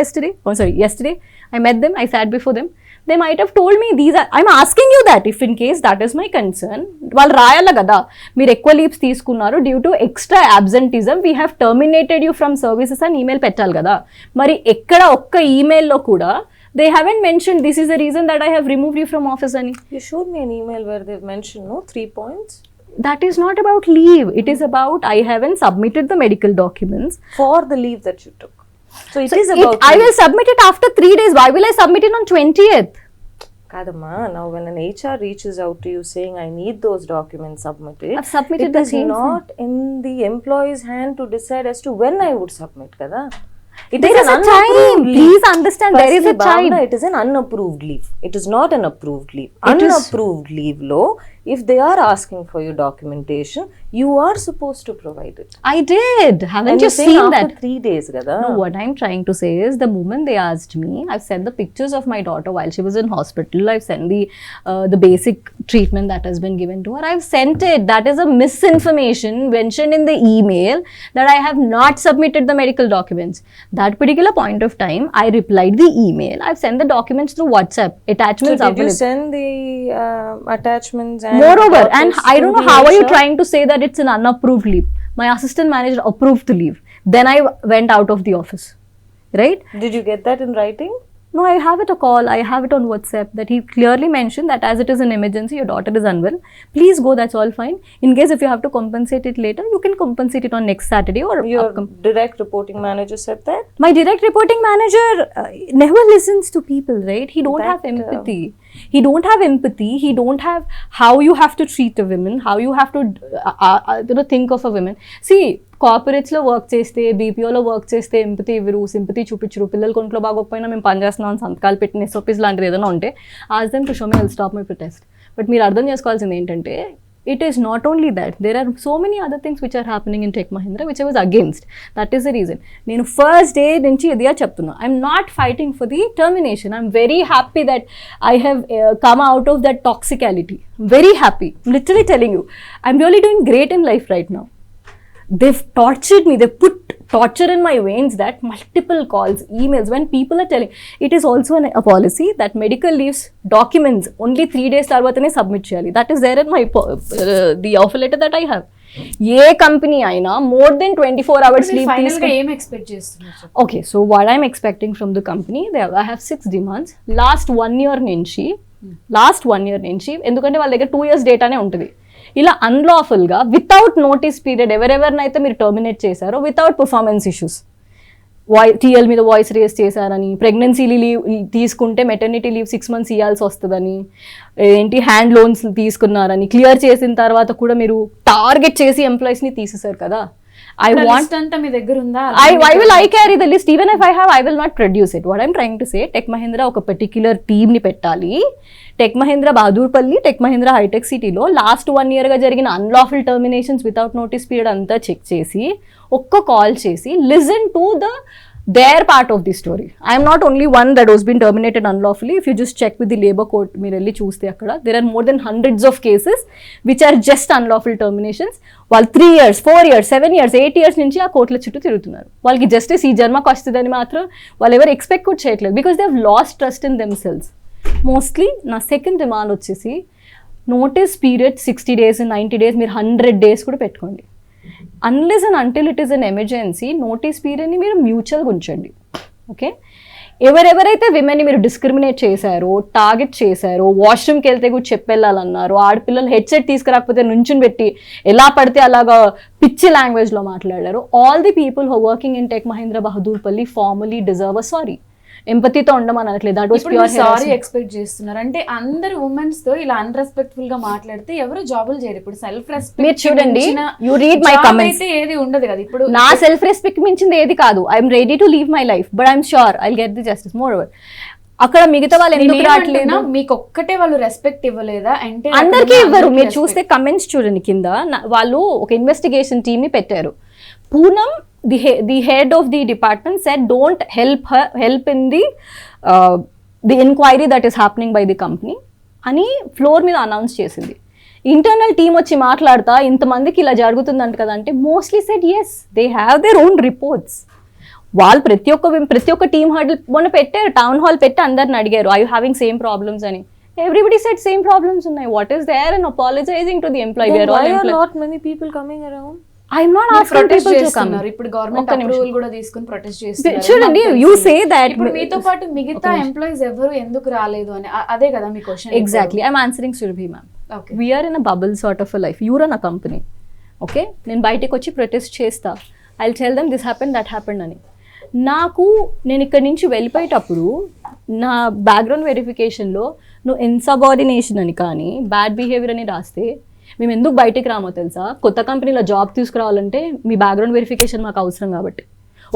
yesterday I met them, I sat before them. They might have told me these are, I'm asking you that if in case that is my concern, వాళ్ళు రాయాలి కదా మీరు ఎక్కువ leaves తీసుకున్నారు due to extra absenteeism, we have terminated you from services అని email పెట్టాలి కదా. మరి ఎక్కడ ఒక్క ఈమెయిల్లో కూడా they haven't mentioned this is the reason that I have removed you from office ani. You showed me an email where they've mentioned 3 points. That is not about leave. It is about I haven't submitted the medical documents For the leave that you took. So it is about I will submit it after 3 days. Why will I submit it on 20th? Kadama, now when an HR reaches out to you saying I need those documents submitted, I've submitted it the is same not in the employee's hand to decide as to when I would submit, kada. There is an a time. unapproved leave. Please understand, there is a Firstly, Bhavana, time. it is an unapproved leave. It is not an approved leave. It is- Unapproved leave law, if they are asking for your documentation, you are supposed to provide it. I did. Haven't And you you're saying seen after that? 3 days, kada. No, what I'm trying to say is the moment they asked me, I've sent the pictures of my daughter while she was in hospital. I've sent the basic treatment that has been given to her. I've sent it. That is a misinformation mentioned in the email that I have not submitted the medical documents. That particular point of time, I replied the email. I've sent the documents through WhatsApp. So Attachments did you available. send the attachments and Moreover, and copies I to don't know the how are you HR? trying to say that it's an unapproved leave. My assistant manager approved the leave. Then I went out of the office. Right? Did you get that in writing? No, I have it a call. I have it on WhatsApp that he clearly mentioned that as it is an emergency, your daughter is unwell. Please go, that's all fine. In case if you have to compensate it later, you can compensate it on next Saturday or Your upcoming. direct reporting manager said that? My direct reporting manager never listens to people, right? He don't have empathy. He don't have empathy. He don't have how you have to treat a woman, how you have to think of a woman. See, కార్పొరేట్స్లో work చేస్తే బీపీఓలో work చేస్తే empathy ఇవ్వరు, sympathy చూపించరు, పిల్లలు కొంట్లో బాగోకపోయినా మేము పని చేస్తున్నాం సంతకాలు పెట్టిన ఎస్ఓపీస్ లాంటిది ఏదైనా ఉంటే ask them to show me I'll stop my protest. But మీరు అర్థం చేసుకోవాల్సింది ఏంటంటే it is not only that, there are so many other things which are happening in Tech Mahindra which I was against. That is the reason నేను first day నుంచి ఇదే చెప్తున్నా, I'm not fighting for the termination. I'm very happy that I have come out of that toxicality. Very happy, literally telling you, I'm really doing great in life right now. They've tortured me, they've put torture in my veins, that multiple calls, emails, when people are telling, it is also a policy that medical leaves documents only 3 days tarvatane submit cheyali. That is there in my the offer letter that I have. A company అయినా more than 24 hours leave final గా ఏం expect చేస్తున్నారు? Okay, so what I'm expecting from the company, I have 6 demands. Last 1 year నుంచి ఎందుకంటే వాళ్ళ దగ్గర 2 years డేటానే ఉంటుంది. ఇలా అన్లాఫుల్గా వితౌట్ నోటీస్ పీరియడ్ ఎవరెవరినైతే మీరు టర్మినేట్ చేశారో వితౌట్ పర్ఫార్మెన్స్ ఇష్యూస్, టీఎల్ మీద వాయిస్ రేస్ చేశారని, ప్రెగ్నెన్సీ లీవ్ తీసుకుంటే మెటర్నిటీ లీవ్ 6 months ఇవ్వాల్సి వస్తుందని, హ్యాండ్ లోన్స్ తీసుకున్నారని క్లియర్ చేసిన తర్వాత కూడా మీరు టార్గెట్ చేసి ఎంప్లాయీస్ని తీసేశారు కదా. I want అంతా మీ దగ్గర ఉందా? I will carry the list. Even if I have, I will not produce it. What I'm trying to say, Tech Mahindra ఒక పర్టిక్యులర్ టీమ్ని పెట్టాలి. Tech Mahindra Bahadurpally, Tech Mahindra Hitec సిటీలో లాస్ట్ 1 year గా జరిగిన unlawful terminations without notice period అంతా check చేసి ఒక్క call చేసి listen to their part of the story. I am not only one that was been terminated unlawfully. If you just check with the labor court, మీరు వెళ్ళి చూస్తే అక్కడ there are more than hundreds of cases which are just unlawful terminations. వాళ్ళు 3 years, 4 years, 7 years, 8 years నుంచి ఆ కోర్టుల చుట్టూ తిరుగుతున్నారు. వాళ్ళకి జస్టిస్ ఈ జన్మకు వస్తుందని మాత్రం వాళ్ళు ఎవరు ఎక్స్పెక్ట్ కూడా చేయట్లేదు, because they have lost trust in themselves. Mostly నా సెకండ్ డిమాండ్ వచ్చేసి నోటీస్ పీరియడ్ 60 days, 90 days, మీరు 100 days కూడా పెట్టుకోండి. Unless and until it is an emergency notice పీరియడ్ని మీరు మ్యూచువల్గా ఉంచండి. ఓకే, ఎవరెవరైతే విమెన్ని మీరు డిస్క్రిమినేట్ చేశారో, టార్గెట్ చేశారో, వాష్రూమ్కి వెళ్తే కూడా చెప్పెళ్ళాలన్నారు, ఆడపిల్లలు హెడ్సెట్ తీసుకురాకపోతే నుంచుని పెట్టి ఎలా పడితే అలాగా పిచ్చి లాంగ్వేజ్లో మాట్లాడారు, all the people who working in Tech Mahindra Bahadurpally formally deserve a sorry. ఎంపతితో ఉండమని అనట్లేదు, that was pure sorry expect చేస్తున్నారు. అంటే అందరు ఉమెన్స్ తో ఇలా అన్రెస్పెక్ట్ఫుల్ గా మాట్లాడితే ఎవరు జాబులు చేయరు. ఇప్పుడు సెల్ఫ్ రెస్పెక్ట్ మీరు చూడండి, యు రీడ్ మై కమెంట్స్, అయితే ఏది ఉండదు కదా. ఇప్పుడు నా సెల్ఫ్ రెస్పెక్ట్ మించింది ఏది కాదు. I'm ready to leave my life, but I'm sure I'll get the justice. More over అక్కడ మిగతా వాళ్ళు ఎందుకు రావట్లేదు? మీకు ఒక్కటే వాళ్ళు రెస్పెక్ట్ ఇవ్వలేదా అంటే? అందరికీ ఇవ్వరు. మీరు చూస్తే కమెంట్స్ చూడండి కింద, వాళ్ళు ఒక ఇన్వెస్టిగేషన్ టీమ్ ని పెట్టారు. Poonam the head of the department said don't help in the inquiry that is happening by the company అని ఫ్లోర్ మీద అనౌన్స్ చేసింది. ఇంటర్నల్ టీమ్ వచ్చి మాట్లాడతా ఇంతమందికి ఇలా జరుగుతుందంట కదా అంటే mostly said yes, they have their own reports. వాళ్ళు ప్రతి ఒక్క టీమ్ హర్డల్ మొన్న పెట్టారు, టౌన్ హాల్ పెట్టి అందరిని అడిగారు, I you having same problems అని. ఎవ్రీబడి సెడ్ సేమ్ ప్రాబ్లమ్స్ ఉన్నాయి. What is there and apologising to the employee? Why are not many people coming around? I'm not asking people to come. ఇప్పుడు government approval కూడా తీసుకొని protest చేస్తున్నారు. చూడండి, you say that. ఇప్పుడు మీతో పాటు మిగతా ఎంప్లాయీస్ ఎవరు ఎందుకు రాలేదు అని అదే కదా మీ question. Exactly, I'm answering Surabhi ma'am. Okay. We are in a bubble sort of a life. You run a company. Okay, నేను బయటకు వచ్చి ప్రొటెస్ట్ చేస్తా, I'll tell them this happened, that happened అని. నాకు నేను ఇక్కడి నుంచి వెళ్ళిపోయేటప్పుడు నా బ్యాక్గ్రౌండ్ వెరిఫికేషన్లో నువ్వు ఇన్సబార్డినేషన్ అని కానీ బ్యాడ్ బిహేవియర్ అని రాస్తే మేము ఎందుకు బయటికి రామో తెలుసా? కొత్త కంపెనీలో జాబ్ తీసుకురావాలంటే మీ బ్యాక్గ్రౌండ్ వెరిఫికేషన్ మాకు అవసరం కాబట్టి.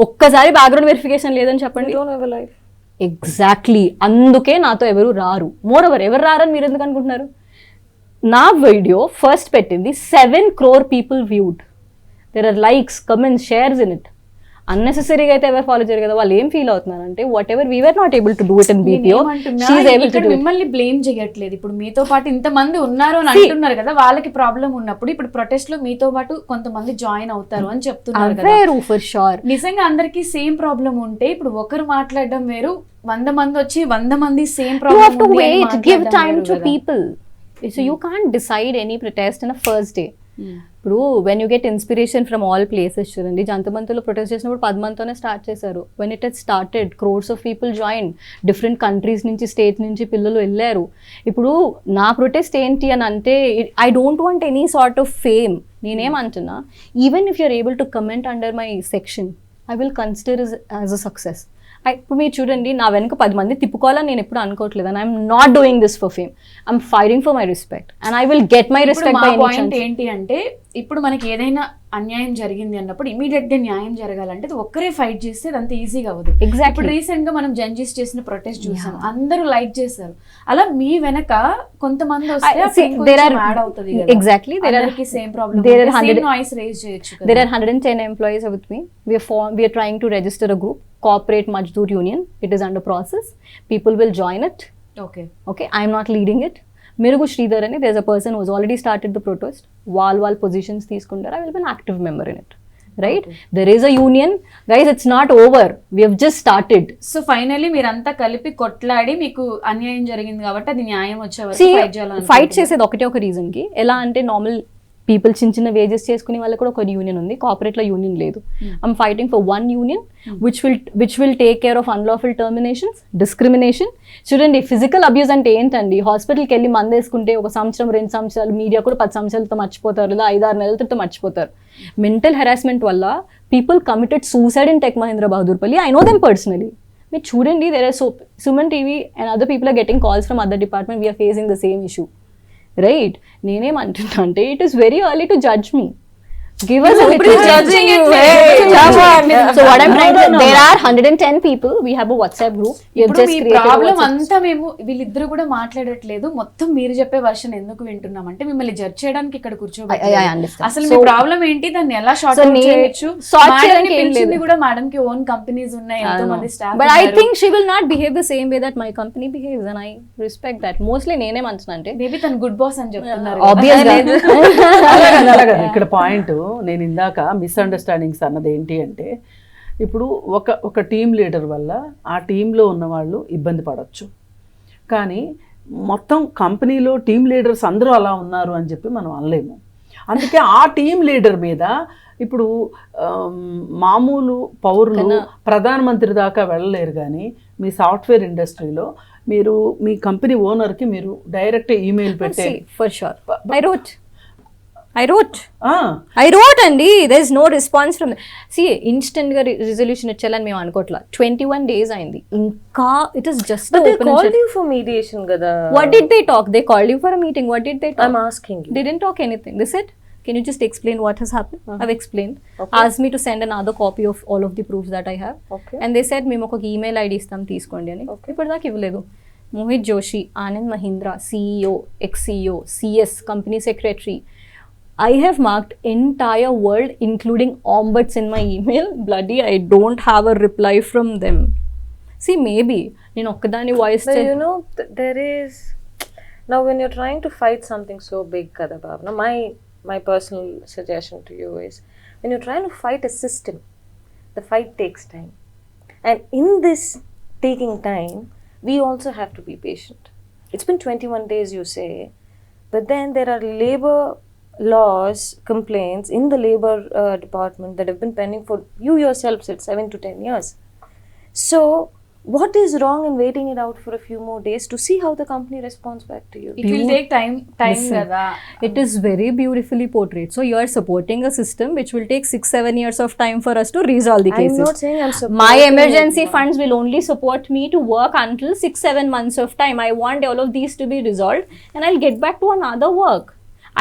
ఒక్కసారి బ్యాక్గ్రౌండ్ వెరిఫికేషన్ లేదని చెప్పండి. ఎగ్జాక్ట్లీ, అందుకే నాతో ఎవరు రారు. మోర్ ఓవర్ ఎవరు రారని మీరు ఎందుకు అనుకుంటున్నారు? నా వీడియో ఫస్ట్ పెట్టింది 7 crore people viewed. There are likes, comments, shares in it. అన్నెసెసరీగా అయితే ఎవరు ఫాలో చేయరు కదా. వాళ్ళు ఏం ఫీల్ అవుతున్నారంటే whatever we were not able to do it in BPO, she is able to do it. మిమ్మల్ని blame చేయట్లేదు. ఇప్పుడు మీతో పాటు ఇంతమంది ఉన్నారు అని అంటున్నారు కదా, వాళ్ళకి ప్రాబ్లం ఉన్నప్పుడు ఇప్పుడు ప్రొటెస్ట్ లో మీతో పాటు కొంతమంది జాయిన్ అవుతారు అని చెప్తున్నారు కదా. For sure. నిజంగా అందరికి సేమ్ ప్రాబ్లం ఉంటే ఇప్పుడు ఒకరు మాట్లాడడం వేరు, 100 మంది వచ్చి 100 మంది same You have to problem wait, give time to people. So you can't decide any protest in a first day. ఇప్పుడు when you get inspiration from all places చూడండి, జంతమంతులో ప్రొటెస్ట్ చేసినప్పుడు 10 మందితోనే స్టార్ట్ చేశారు. When it had started crores of people join, different countries నుంచి state నుంచి పిల్లలు వెళ్ళారు. ఇప్పుడు నా ప్రొటెస్ట్ ఏంటి అని అంటే I don't want any sort of fame. నేనేమంటున్నా, even if you're able to comment under my section, I will consider as a success. ఇప్పుడు మీరు చూడండి, నా వెనుక 10 మంది తిప్పుకోవాలని నేను ఎప్పుడు అనుకోవట్లేదు. And I'm not doing this for fame, I'm fighting for my respect and I will get my respect. మా పాయింట్ ఏంటి అంటే, ఇప్పుడు మనకి ఏదైనా అన్యాయం జరిగింది అన్నప్పుడు ఇమీడియట్ గా న్యాయం జరగాలంటే అది ఒక్కరే ఫైట్ చేస్తే అదంతా ఈజీగా అవ్వదు. ఇప్పుడు రీసెంట్ గా మనం జడ్జెస్ చేసిన ప్రొటెస్ట్ చూసాం, అందరూ లైక్ చేశారు. అలా మీ వెనక కొంతమంది వస్తే యాడ్ అవుతుంది. Exactly, same problem, noise raise చేయొచ్చు. There are 110 employees with me. We are trying to register a group, Corporate Mazdoor Union. It is under process. People will join it. Okay, I am not leading it. Mirugu Sridhar ani, there's a person who's already started the protest. Wall positions తీసుకుంటారు. I will be an active member in it. Right? Okay. There is a union. Guys, it's not over. We have just started. So finally మీరంతా కలిపి కొట్లాడి మీకు అన్యాయం జరిగింది కాబట్టి అది న్యాయం వచ్చే వరకు ఫైట్ చేయాలి. ఫైట్ చేసేది ఒకటే ఒక రీజన్ కి. ఎలా అంటే నార్మల్ పీపుల్ చిన్న వేజెస్ చేసుకునే వాళ్ళకి కూడా ఒక యూనియన్ ఉంది, కార్పొరేట్లో యూనియన్ లేదు. I'm fighting for one union which will take care of unlawful terminations, discrimination. చూడండి, ఫిజికల్ అబ్యూస్ అంటే ఏంటండి? హాస్పిటల్కి వెళ్ళి మందు వేసుకుంటే 1 సంవత్సరం 2 సంవత్సరాలు, మీడియా కూడా 10 సంవత్సరాలతో మర్చిపోతారు, లేదా 5-6 నెలలతో మర్చిపోతారు. మెంటల్ హెరాస్మెంట్ వల్ల people committed suicide in Tech Mahindra Bahadurpally. I know them personally. మీరు చూడండి, there are Suman TV and other people are getting calls from other department. We are facing the same issue. Right? నేనేమంటున్నా అంటే it is very early to judge me. Give us a little judging it. So what I'm trying to say, there are 110 people. We have a WhatsApp group. We have just created a problem అంతా మేము వీళ్ళిద్దరు కూడా మాట్లాడట్లేదు, మొత్తం మీరు చెప్పే version ఎందుకు వింటున్నాం అంటే మిమ్మల్ని జడ్జ్ చేయడానికి ఇక్కడ కూర్చోబెట్టారు. అసలు మీ ప్రాబ్లం ఏంటి, దాన్ని ఎలా షార్ట్ అవుట్ చేయొచ్చు? మేడం కూడా మేడం కి ఓన్ కంపెనీస్ ఉన్నాయి, ఎంతో మంది staff. But I think she will not behave the same way that my company behaves and I respect that. Mostly నేనేమంటున్నా అంటే మేబీ తను గుడ్ బాస్ అని చెప్తున్నారు. Obviously. అలాగే ఇక్కడ పాయింట్ నేను ఇందాక మిస్అండర్స్టాండింగ్స్ అన్నది ఏంటి అంటే, ఇప్పుడు ఒక టీం లీడర్ వల్ల ఆ టీంలో ఉన్న వాళ్ళు ఇబ్బంది పడవచ్చు, కానీ మొత్తం కంపెనీలో టీం లీడర్స్ అందరూ అలా ఉన్నారు అని చెప్పి మనం అనలేము. అందుకే ఆ టీం లీడర్ మీద ఇప్పుడు మామూలు పౌరులు ప్రధానమంత్రి దాకా వెళ్ళలేరు, కానీ మీ సాఫ్ట్వేర్ ఇండస్ట్రీలో మీరు మీ కంపెనీ ఓనర్కి మీరు డైరెక్ట్ ఈమెయిల్ పెట్టే. For sure. I wrote అండి. there is no response from instant గా resolution ఇచ్చేయాలని మేము అనుకోవట్లా. 21 days అయింది ఇంకా. it is just but they called you for mediation కదా. What did they talk? They called you for a meeting. What did they talk? I'm asking you. They didn't talk anything. They said, can you just explain what has happened? I've explained. Asked me to send another copy of all of the proofs that I have. And they said మేము ఒక email ID ఇస్తాం తీసుకోండి అని. ఇప్పటిదాకా ఇవ్వలేదు. Mohit Joshi, Anand Mahindra, CEO, ex-CEO, CS, company secretary. I have marked entire world including ombuds in my email. Bloody, I don't have a reply from them. See, maybe నేను ఒక్కదాని voice. But you know, there is now when you're trying to fight something so big kada Bhavana, my personal suggestion to you is, when you're trying to fight a system, the fight takes time, and in this taking time we also have to be patient. It's been 21 days you say, but then there are labor laws complaints in the labor department that have been pending for you yourself said 7 to 10 years. So what is wrong in waiting it out for a few more days to see how the company responds back to you? It will take time Listen, కదా. it is very beautifully portrayed. So you are supporting a system which will take 6-7 years of time for us to resolve the cases. I'm not saying I'm supporting My emergency it, funds will only support me to work until 6-7 months of time. I want all of these to be resolved and I'll get back to another work.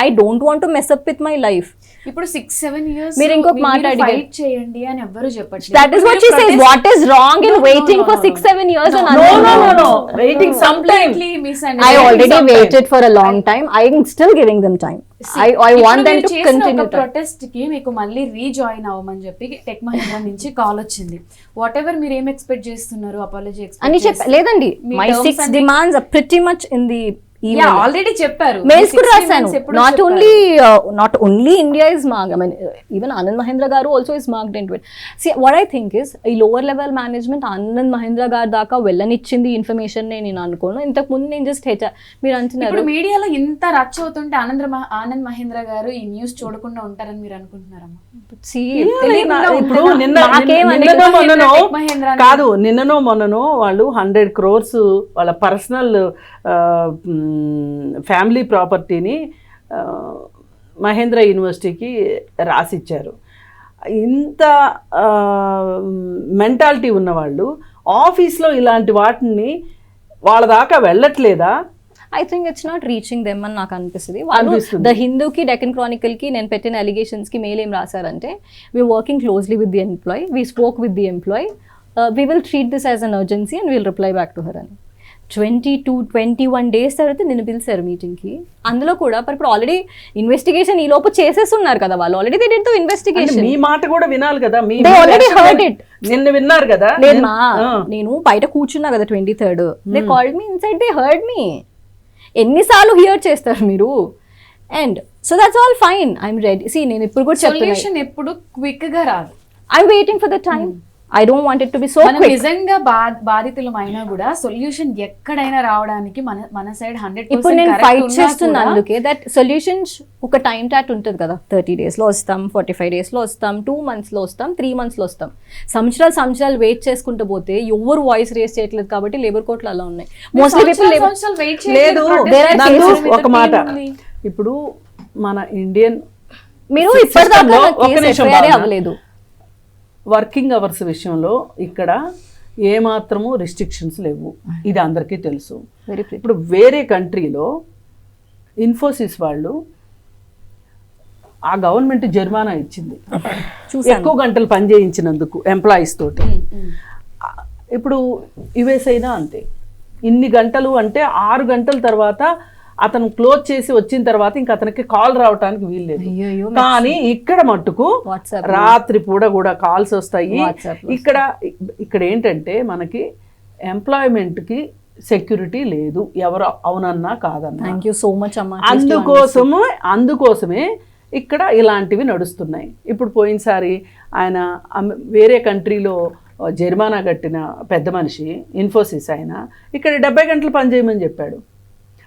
I don't want to mess up with my life. ఇప్పుడు 6-7 years మీరు ఇంకొక మాట అడిగారు. Fight చేయండి అని ఎవ్వరు చెప్పట్లేదు. That is what she says. What is wrong in waiting for 6-7 years? No. Waiting sometime. I already waited for a long time. I'm still giving them time. I want them to continue. Protest కి మీకు మళ్ళీ rejoin అవ్వమని చెప్పి tech Mahindra నుంచి call వచ్చింది. What ever మీరు ఏం expect చేస్తున్నారు? అపాలజీ అని లేదండి. My 6 demands are pretty much in the already చెప్పారు. మెయిల్స్ కూడా రాశాను. Not only India is marked. I mean, even Anand Mahindra garu also is marked into it. See, what I think is ఈ lower level management Anand Mahindra గారు దాకా వెళ్ళనిచ్చింది information నేను అనుకోను. ఇంతకు ముందు నేను జస్ట్ మీరు అంటున్నారు. ఇప్పుడు మీడియాలో ఇంత రచ్చ అవుతుంటే ఆనంద్ మహీంద్ర గారు ఈ న్యూస్ చూడకుండా ఉంటారని మీరు అనుకుంటున్నారమ్మా? కాదు, నిన్ననో మొన్ననో వాళ్ళు 100 crores వాళ్ళ పర్సనల్ ఫ్యామిలీ ప్రాపర్టీని మహేంద్ర యూనివర్సిటీకి రాసిచ్చారు. ఇంత మెంటాలిటీ ఉన్నవాళ్ళు ఆఫీస్లో ఇలాంటి వాటిని వాళ్ళ దాకా వెళ్ళట్లేదా? I think it's not reaching them అని నాకు అనిపిస్తుంది. ద హిందూకి డెక్కన్ క్రానికల్కి నేను పెట్టిన అలిగేషన్స్కి మెయిల్ ఏం రాశారంటే, we are working closely with the employee, we spoke with the employee, we will treat this as an urgency and we'll reply back to her అని. 21 days తర్వాత నిన్ను పిలిచారు మీటింగ్కి. అందులో కూడా ఇప్పుడు ఆల్రెడీ ఇన్వెస్టిగేషన్ ఈ లోపు చేసేస్తున్నారు కదా వాళ్ళు. Already they did the investigation. మీ మాట కూడా వినాలి కదా. They already heard it. నిన్న విన్నారు కదా. లేదు మా, నేను బయట కూర్చున్నా కదా 23rd. They called me inside, they heard me. ఎన్నిసార్లు హియర్ చేస్తారు మీరు? And so that's all fine. I'm ready. See నేను ఇప్పుడు కూడా సొల్యూషన్ ఎప్పుడు క్విక్ గా రాదు. I'm waiting for the time. I don't want it to be so quick. నిజంగా బాధితులమైనా కూడా సొల్యూషన్ ఎక్కడైనా రావడానికి మన సైడ్ 100% ఇప్పుడు నేను ఫైట్ చేస్తున్నా. అందుకే దట్ సొల్యూషన్స్ ఒక టైం టాట్ ఉంటుంది కదా. 30 days లో వస్తాం, 45 days లో వస్తాం, 2 months లో వస్తాం, 3 months లో వస్తాం. సంవత్సరాలు వెయిట్ చేసుకుంటూ పోతే ఎవరు వాయిస్ రేస్ చేయట్లేదు కాబట్టి లేబర్ కోర్టులు అలా ఉన్నాయి. మోస్ట్లీ పీపుల్ లేదు. ఒక మాట, ఇప్పుడు మన ఇండియన్ మీరు ఇప్పటిదాకా అవ్వలేదు. వర్కింగ్ అవర్స్ విషయంలో ఇక్కడ ఏమాత్రము రిస్ట్రిక్షన్స్ లేవు, ఇది అందరికీ తెలుసు. ఇప్పుడు వేరే కంట్రీలో ఇన్ఫోసిస్ వాళ్ళు ఆ గవర్నమెంట్ జరిమానా ఇచ్చింది ఎక్కువ గంటలు పని చేయించినందుకు ఎంప్లాయీస్ తోటి. ఇప్పుడు యుఎస్ అయినా అంతే. ఇన్ని గంటలు అంటే 6 గంటల తర్వాత అతను క్లోజ్ చేసి వచ్చిన తర్వాత ఇంకా అతనికి కాల్ రావడానికి వీల్లేదు. కానీ ఇక్కడ మట్టుకు రాత్రి పూట కూడా కాల్స్ వస్తాయి. ఇక్కడ ఏంటంటే మనకి ఎంప్లాయ్మెంట్కి సెక్యూరిటీ లేదు, ఎవరు అవునన్నా కాదన్నా. అందుకోసమే ఇక్కడ ఇలాంటివి నడుస్తున్నాయి. ఇప్పుడు పోయినసారి ఆయన వేరే కంట్రీలో జరిమానా కట్టిన పెద్ద మనిషి ఇన్ఫోసిస్ ఆయన ఇక్కడ 70 గంటలు పనిచేయమని చెప్పాడు.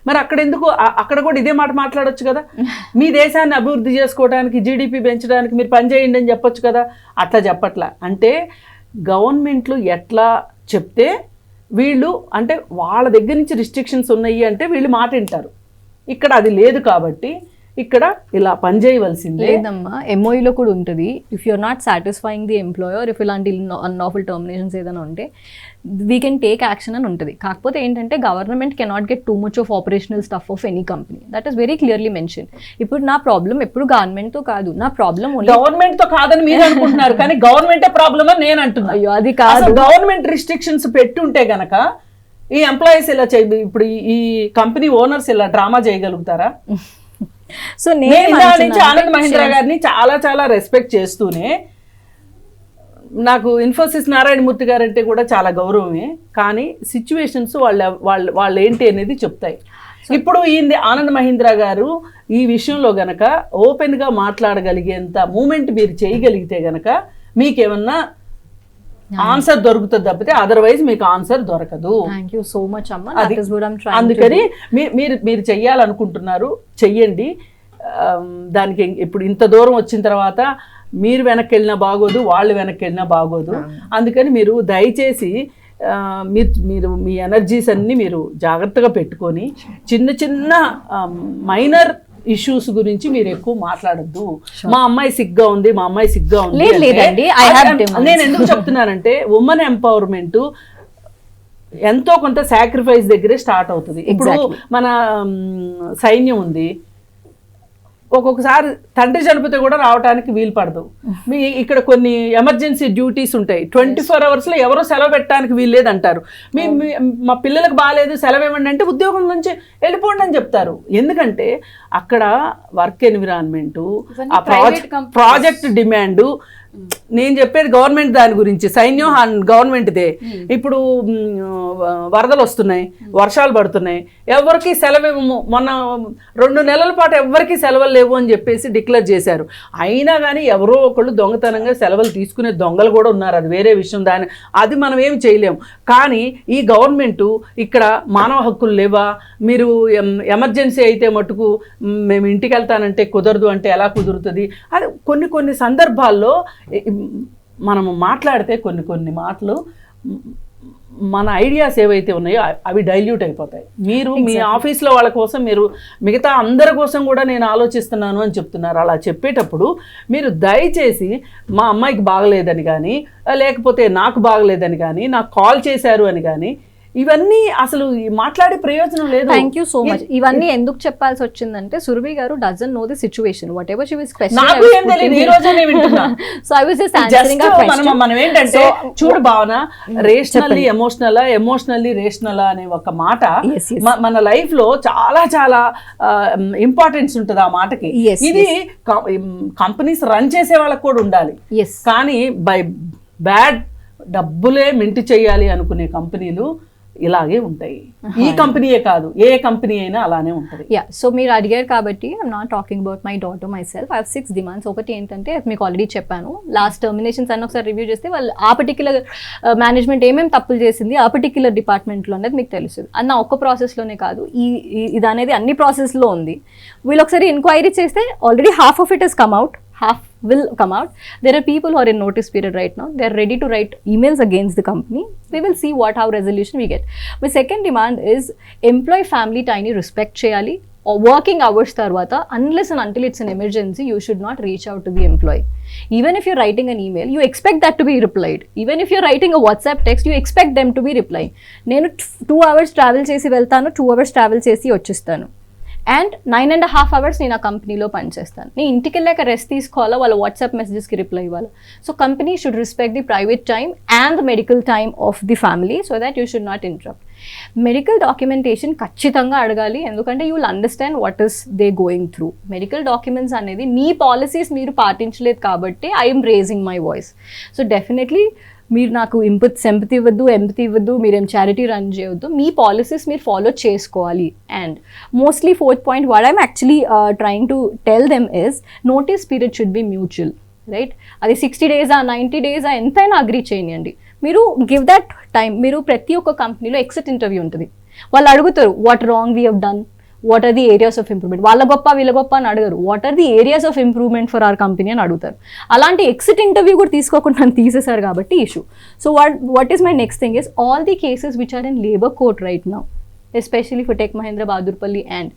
మరి అక్కడ కూడా ఇదే మాట మాట్లాడొచ్చు కదా. మీ దేశాన్ని అభివృద్ధి చేసుకోవడానికి, జీడిపి పెంచడానికి మీరు పనిచేయండి అని చెప్పొచ్చు కదా. అట్లా చెప్పట్లా. అంటే గవర్నమెంట్లు ఎట్లా చెప్తే వీళ్ళు, అంటే వాళ్ళ దగ్గర నుంచి రిస్ట్రిక్షన్స్ ఉన్నాయి అంటే వీళ్ళు మాట వింటారు. ఇక్కడ అది లేదు కాబట్టి ఇక్కడ ఇలా పనిచేయవలసిందే. లేదమ్మా, ఎంఓఈలో కూడా ఉంటుంది. If you're not satisfying the employer, if ఇలాంటి అన్లాఫుల్ టర్మినేషన్స్ ఏదైనా ఉంటే వీ కెన్ టేక్ యాక్షన్ అని ఉంటుంది. కాకపోతే ఏంటంటే government cannot get too much of operational stuff of any company. That is very clearly mention. ఇప్పుడు నా ప్రాబ్లం ఎప్పుడు గవర్నమెంట్తో కాదు, నా ప్రాబ్లం గవర్నమెంట్తో కాదని మీరు అనుకుంటున్నారు, కానీ గవర్నమెంటే ప్రాబ్లమ్ అని నేను అంటున్నా. అయ్యో అది కాదు. గవర్నమెంట్ రిస్ట్రిక్షన్స్ పెట్టుంటే గనక ఈ ఎంప్లాయీస్ ఇలా ఇప్పుడు ఈ కంపెనీ ఓనర్స్ ఇలా డ్రామా చేయగలుగుతారా? సో నేను ఆనంద్ మహీంద్రా గారిని చాలా చాలా రెస్పెక్ట్ చేస్తూనే, నాకు ఇన్ఫోసిస్ నారాయణమూర్తి గారు అంటే కూడా చాలా గౌరవమే, కానీ సిచ్యువేషన్స్ వాళ్ళు ఏంటి అనేది చెప్తాయి. ఇప్పుడు ఈ ఆనంద్ మహీంద్రా గారు ఈ విషయంలో గనక ఓపెన్గా మాట్లాడగలిగేంత మూమెంట్ మీరు చేయగలిగితే గనక మీకేమన్నా ఆన్సర్ దొరుకుతుంది తప్పితే అదర్వైజ్ మీకు ఆన్సర్ దొరకదు. అందుకని మీరు చెయ్యాలనుకుంటున్నారు, చెయ్యండి. దానికి ఇప్పుడు ఇంత దూరం వచ్చిన తర్వాత మీరు వెనక్కి వెళ్ళినా బాగోదు, వాళ్ళు వెనక్కి వెళ్ళినా బాగోదు. అందుకని మీరు దయచేసి మీరు మీ ఎనర్జీస్ అన్నీ మీరు జాగ్రత్తగా పెట్టుకొని చిన్న మైనర్ ఇష్యూస్ గురించి మీరు ఎక్కువ మాట్లాడద్దు. మా అమ్మాయి సిగ్గా ఉంది, మా అమ్మాయి సిగ్గా ఉంది. లేదండి, నేను ఎందుకు చెప్తున్నానంటే ఉమెన్ ఎంపవర్మెంట్ ఎంతో కొంత సాక్రిఫైస్ దగ్గరే స్టార్ట్ అవుతుంది. ఇప్పుడు మన సైన్యం ఉంది, ఒక్కొక్కసారి తండ్రి చనిపోతే కూడా రావడానికి వీలు పడదు. మీ ఇక్కడ కొన్ని ఎమర్జెన్సీ డ్యూటీస్ ఉంటాయి, 24 hours ఎవరో సెలవు పెట్టడానికి వీలు లేదంటారు. మా పిల్లలకు బాగాలేదు సెలవు ఇవ్వండి అంటే ఉద్యోగం నుంచి వెళ్ళిపోండి అని చెప్తారు. ఎందుకంటే అక్కడ వర్క్ ఎన్విరాన్మెంటు, ఆ ప్రాజెక్ట్ డిమాండు. నేను చెప్పేది గవర్నమెంట్ దాని గురించి, సైన్యం గవర్నమెంట్దే. ఇప్పుడు వరదలు వస్తున్నాయి, వర్షాలు పడుతున్నాయి, ఎవరికి సెలవు మొన్న 2 నెలల పాటు ఎవరికి సెలవులు లేవు అని చెప్పేసి డిక్లేర్ చేశారు. అయినా కానీ ఎవరో ఒకళ్ళు దొంగతనంగా సెలవులు తీసుకునే దొంగలు కూడా ఉన్నారు, అది వేరే విషయం. అది మనం ఏమి చేయలేము. కానీ ఈ గవర్నమెంట్ ఇక్కడ మానవ హక్కులు లేవా, మీరు ఎమర్జెన్సీ అయితే మటుకు మేము ఇంటికి వెళ్తానంటే కుదరదు అంటే ఎలా కుదురుతుంది? అది కొన్ని సందర్భాల్లో మనము మాట్లాడితే కొన్ని మాటలు మన ఐడియాస్ ఏవైతే ఉన్నాయో అవి డైల్యూట్ అయిపోతాయి. మీరు మీ ఆఫీస్లో వాళ్ళ కోసం, మీరు మిగతా అందరి కోసం కూడా నేను ఆలోచిస్తున్నాను అని చెప్తున్నారు. అలా చెప్పేటప్పుడు మీరు దయచేసి మా అమ్మాయికి బాగలేదని కానీ, లేకపోతే నాకు బాగలేదని కానీ, నాకు కాల్ చేశారు అని కానీ, ఇవన్నీ అసలు మాట్లాడే ప్రయోజనం లేదు. Thank you so much. ఇవన్నీ ఎందుకు చెప్పాల్సి వచ్చిందంటే సురభి గారు doesn't know the situation, what ever she was మనం ఏంటంటే చూడు భావన, రేషనల్లీ ఎమోషనల్, ఎమోషనల్లీ రేషనల్ అనే ఒక మాట మన లైఫ్ లో చాలా ఇంపార్టెన్స్ ఉంటుంది ఆ మాటకి. ఇది కంపెనీస్ రన్ చేసే వాళ్ళకి కూడా ఉండాలి. కానీ బై బ్యాడ్ డబ్బులే మింటి చేయాలి అనుకునే కంపెనీలు ఇలాగే ఉంటాయి. ఈ కంపెనీయే కాదు, ఏ కంపెనీ అయినా అలానే ఉంటుంది. సో మీరు అడిగారు కాబట్టి I'm not talking about my daughter my self. I have 6 demands. ఒకటి ఏంటంటే మీకు ఆల్రెడీ చెప్పాను, లాస్ట్ టర్మినేషన్స్ అన్ని ఒకసారి రివ్యూ చేస్తే వాళ్ళు ఆ పర్టిక్యులర్ మేనేజ్మెంట్ ఏమేమి తప్పులు చేసింది ఆ పర్టిక్యులర్ డిపార్ట్మెంట్లో అనేది మీకు తెలుస్తుంది. అన్న ఒక్క ప్రాసెస్లోనే కాదు, ఇది అనేది అన్ని ప్రాసెస్లో ఉంది. వీళ్ళు ఒకసారి ఎంక్వైరీ చేస్తే already half of it has come out, half will come out. There are people who are in notice period right now. They are ready to write emails against the company. We will see how resolution we get. My second demand is employee family tiny respect cheyali, or working hours tarvata, unless and until it's an emergency, you should not reach out to the employee. Even if you're writing an email, you expect that to be replied. Even if you're writing a WhatsApp text, you expect them to be replying. Nenu 2 hours travel chesi veltanu, 2 hours travel chesi vachestanu. And 9.5 hours నేను ఆ కంపెనీలో పనిచేస్తాను. నేను ఇంటికి వెళ్ళాక rest తీసుకోవాలా, వాళ్ళ WhatsApp మెసేజెస్కి రిప్లై ఇవ్వాలి. So company should respect the private time and the medical time of the family so that you should not interrupt. Medical documentation ఖచ్చితంగా అడగాలి, ఎందుకంటే you will understand what is they going through. Medical documents అనేది మీ policies మీరు పాటించలేదు కాబట్టి I'm raising my voice. So definitely మీరు నాకు సింపతి ఇవ్వద్దు, ఎంపతి ఇవ్వద్దు, మీరేం చారిటీ రన్ చేయవద్దు, మీ పాలసీస్ మీరు ఫాలో చేసుకోవాలి. And mostly 4th point what I'm actually trying to tell them is notice period should be mutual, right? అది 60 days 90 days ఎంతైనా అగ్రీ చేయండి. మీరు గివ్ దట్ టైం. మీరు ప్రతి ఒక్క కంపెనీలో ఎగ్జిట్ ఇంటర్వ్యూ ఉంటుంది. వాళ్ళు అడుగుతారు what wrong we have done, what are the areas of improvement. వాళ్ళ గొప్ప వీళ్ళ గొప్ప అని అడగరు, what are the areas of improvement for our company అని అడుగుతారు. అలాంటి ఎగ్జిట్ ఇంటర్వ్యూ కూడా తీసుకోకుండా నన్ను తీసేశారు కాబట్టి issue. So what is my next thing is all the cases which are in labour court right now, especially for Tech Mahindra, Bahadurpally. And